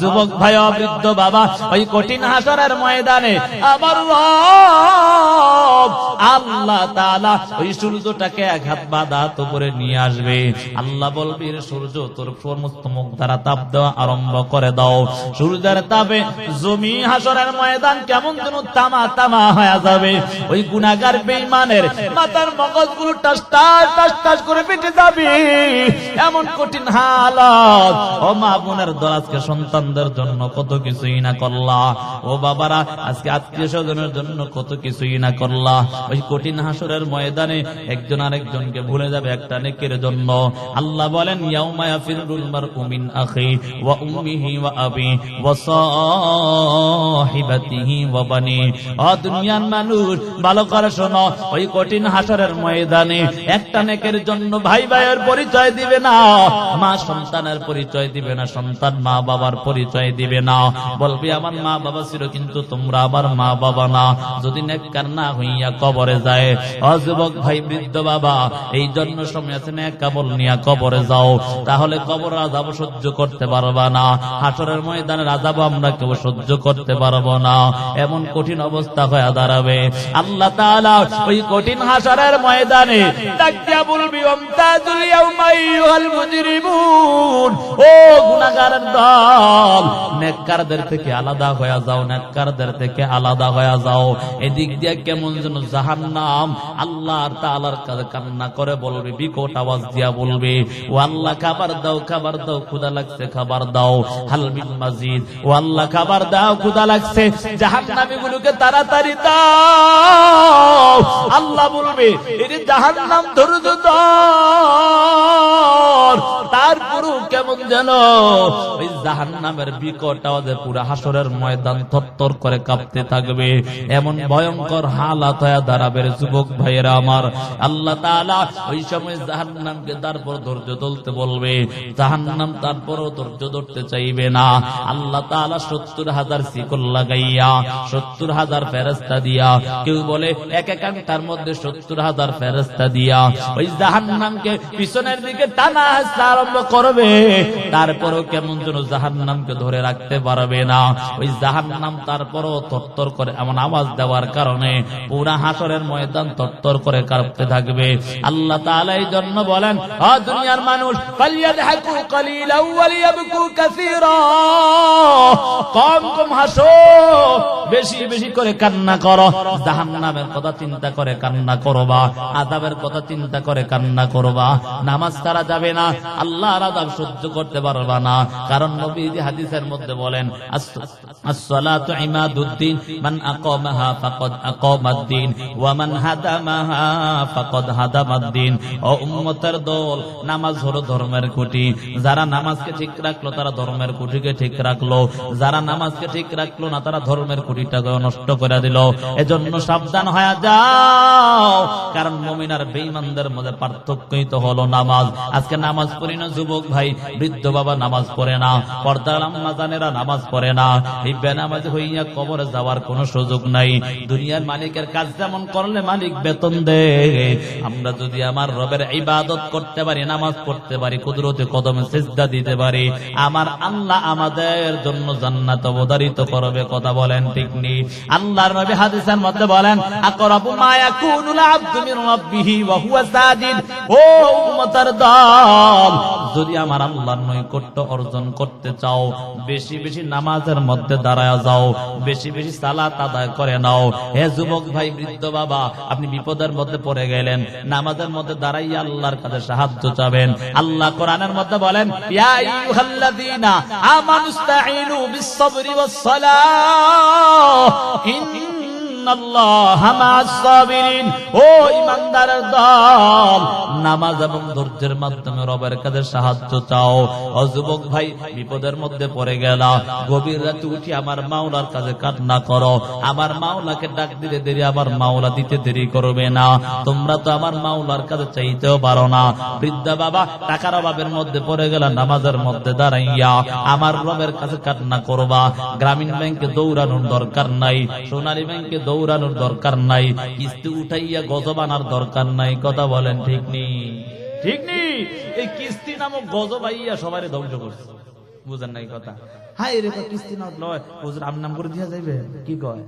যুবক ভাই, বৃদ্ধ বাবা, ওই কঠিন হাসরের ময়দানে আমার রব আল্লাহ তাআলা ওই সূর্যটাকে এক হাত বাঁধা তো করে নিয়ে আসবে। আল্লাহ বলবে, সূর্য তোর সমস্ত মুখ দ্বারা তাপ দেওয়া আরম্ভ করে দাও। সূর্যের তাপে জমি হাসরের ময়দান কেমন যেন তামা তামা হয়ে যাবে। ওই গুনাহগার বেঈমানের মাথার মগজগুলো টাস টাস টাস টাস করে পেটে যাবে, এমন কঠিন হালাত। ও মা বোনের দল, আজকে সন্তানদের জন্য কত কিছু কিছুই না করলা। ও বাবারা, আজকে আত্মীয় স্বজনের জন্য কত কিছুই না করলা। ওই কঠিন হাসরের ময়দানে একজন আরেকজনকে ভুলে যাবে একটা নেকের জন্য। আল্লাহ বলেন, ইয়াউমা ইয়াফিরুল মারউ মিন আখি ওয়া উম্মিহি ওয়া আবি ওয়া সাহিবাতিহি ওয়া বানি। ও দুনিয়ার মানুষ, ভালো করে শোনো, ওই কঠিন হাসরের ময়দানে একটা নেকের জন্য ভাই ভাইয়ের পরিচয় দিবে না, মা সন্তানের পরিচয় দিবে না, সন্তান মা বাবার পরিচয় দিবে না। বলবি আমার মা বাবা ছিল কিন্তু তোমরা আবার মা বাবা না। যদি নেককার না হইয়া কবরে যায়, ও যুবক ভাই, বৃদ্ধ বাবা, এই জন্য সময় আছে নেক আমল নিয়া কবরে যাও, তাহলে কবর আযাব সহ্য করতে পারবা না। হাসরের ময়দানের আযাব আমরা কেউ সহ্য করতে পারবো না, এমন কঠিন অবস্থা হয়ে দাঁড়াবে। আল্লাহ তাআলা ওই কঠিন হাসরের ময়দানে ডাকিয়া বলবি, আমতাজুল ইয়াউমা আইয়ুহাল মুজরিমুন, ও গুনাহগারের দল, নেককারদের থেকে আলাদা হয়ে যাও, নেককারদের থেকে আলাদা হয়ে যাও। এদিক দিয়ে কেমন যেন জাহান্নাম আল্লাহর তাআলার কাছে কান্না করে বলবে, বিকট আওয়াজ দিয়া বলবে, ও আল্লাহ খাবার দাও, খাবার দাও, ক্ষুধা লাগছে, খাবার দাও, হাল মিন মাজিদ, ও আল্লাহ খাবার দাও, ক্ষুধা লাগছে, জাহান্নামীগুলোকে তাড়াতাড়ি দাও। আল্লাহ বলবে, এই জাহান্নাম ধৈর্য ধর। তারপরও কেমন যেন ওই জাহান্নামের বিকট আওয়াজে পুরো হাসরের ময়দান থরথর করে কাঁপতে থাকবে, এমন ভয়ঙ্কর হালাত হয়ে দাঁড়াবে। যুবক ভাইয়েরা আমার, আল্লাহ তাআলা ওই সময় জাহান্নামকে তারপর ধৈর্য ধরতে বলবে, জাহান্নাম তারপরও ধৈর্য ধরতে চাইবে না। আল্লাহ তাআলা ৭০,০০০ শিকল লাগাইয়া, ৭০,০০০ ফেরেশতা দিয়া, কেউ বলে এক একাংটার মধ্যে ৭০,০০০ ফেরেশতা দিয়া ওই জাহান্নামকে পিছনের দিকে টানা হাসতে আরম্ভ করবে। তারপরও কেমন যেন জাহান্নামকে ধরে রাখতে পারবে না। ওই জাহান্নাম তারপরও থরথর করে এমন আওয়াজ দেওয়ার কারণে পুরা হাসরের ময়দান থরথর করে কাঁপতে থাকবে। আল্লাহ তাআলা এই জন্য বলেন, ও দুনিয়ার মানুষ, ফালইয়াদহাকু কালিলাও ওয়া লিয়াবকু কাসীরা, কম কম হাসো, বেশি বেশি করে কান্না করো। জাহান্নামের কথা চিন্তা করে কান্না করবা, আযাবের কথা চিন্তা করে কান্না করবা। নামাজ ছাড়া যাবে না, আল্লাহর আযাব সহ্য করতে পারবা না। কারণ নবী হাদিসের মধ্যে বলেন, আস-সালাতু ইমাদুদ্দিন, মান আকামাহা ফাকাদ আকামাদ-দ্বীন ওয়া মান হাদামাহা ফাকাদ হাদামাদ-দ্বীন। ও উম্মতের দল, নামাজ হলো ধর্মের খুঁটি। যারা নামাজকে ঠিক রাখলো তারা ধর্মের খুঁটিকে ঠিক রাখলো, যারা নামাজকে ঠিক রাখলো না তারা ধর্মের খুঁটিটাকে নষ্ট করে দিল। এজন্য সাবধান হয়ে যাও, কারণ মুমিন আর বেঈমানদের মধ্যে পার্থক্যই তো হলো নামাজ। আজকে নামাজ পড়ি না যুবক ভাই, বৃদ্ধ বাবা নামাজ পড়ে না, পর্দার আম্মা জানেরা নামাজ পড়ে না। এই বেনামাজ হইয়া কবরে যাওয়ার কোনো সুযোগ নাই। দুনিয়ার মালিকের কাজ যেমন করলে মালিক বেতন দেয়, আমরা যদি আমার রবের ইবাদত করতে পারি, নামাজ পড়তে পারি, কুদরতে কদমে সিজদা দিতে পারি, আমার আল্লাহ আমাদের জন্য জান্নাত অবধারিত করবে। কথা বলেন ঠিক নেই? আল্লাহর নবী হাদিসের মধ্যে বলেন, আকরাবু মা ইয়াকুনুল আবদু মির রাব্বিহি ওয়া হুয়া সাজিদ। ও উম্মতের দল, যদি আমার আল্লাহর নৈকট্য অর্জন করতে চাও, বেশি বেশি নামাজের মধ্যে দাঁড়ায় যাও, বেশি বেশি সালাত আদায় করে নাও। হে যুবক ভাই, বৃদ্ধ বাবা, আপনি বিপদের মধ্যে পড়ে গেলেন, নামাজের মধ্যে দাঁড়াইয়া আল্লাহর কাছে সাহায্য চাবেন। আল্লাহ কোরআনের মধ্যে বলেন, ইয়া আইয়ুহাল্লাযীনা আমানুস্তাঈনু বিস-সাবরি ওয়াস-সালাহ ইন্নাল্লাহা মা'আস-সাবিরিন। ও ঈমানদারের দল, নামাজ এবং ধৈর্যের মাধ্যমে রবের কাছে সাহায্য চাও। ও যুবক ভাই, বিপদের মধ্যে পড়ে গেলা, গভীর রাতে উঠি আমার মাওলার কাছে কান্না করো। আমার মাওলাকে ডাক দিতে দেরি, আমার মাওলা দিতে দেরি করবে না। তোমরা তো আমার মাওলার কাছে চাইতেও পারো না। বৃদ্ধা বাবা, টাকার অভাবের মধ্যে পড়ে গেলা, নামাজের মধ্যে দাঁড়াইয়া আমার রবের কাছে কান্না করবা। গ্রামীণ ব্যাংকে দৌড়ানোর দরকার নাই, সোনালী ব্যাংকে দৌড়ানোর দরকার নাই, কিস্তি উঠাইয়া গজব আনার দরকার নাই। কথা বলেন ঠিক নেই? ঠিক নেই? এই কিস্তি নামক গজব আইয়া সবারই ধ্বংস করছে। বুঝেন নাই কথা? হাই রে, কিস্তি না উঠলে হয়, হুজুর আম নাম করে দিয়া যাইবে, কি কয়?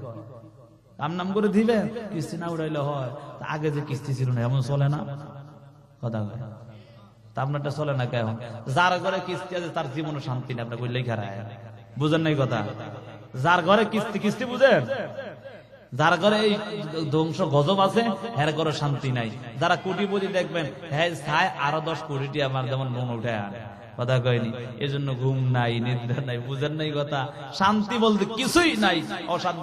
আম নাম করে দিবে, কিস্তি না উঠাইলে হয়। আগে যে কিস্তি ছিল না, এমন চলে না। কথা কয় তা আপনারটা চলে না কেন? যার ঘরে কিস্তি আছে তার জীবনে শান্তি নেই, আপনার লেখা রায়। বুঝেন নাই কথা? যার ঘরে কিস্তি, কিস্তি বুঝেন, যার ঘরে এই ধ্বংস গজব আছে, এর ঘরে শান্তি নাই। যারা কোটিপতি দেখবেন, হ্যাঁ চায় আরো 10 কোটি আমার যেমন লোন উঠে, কথা কয়নি, এজন্য ঘুম নাই, নিদ্রা নাই, বুঝেন নাই কথা। শান্তি বলতে কিছুই নাই, অশান্তি।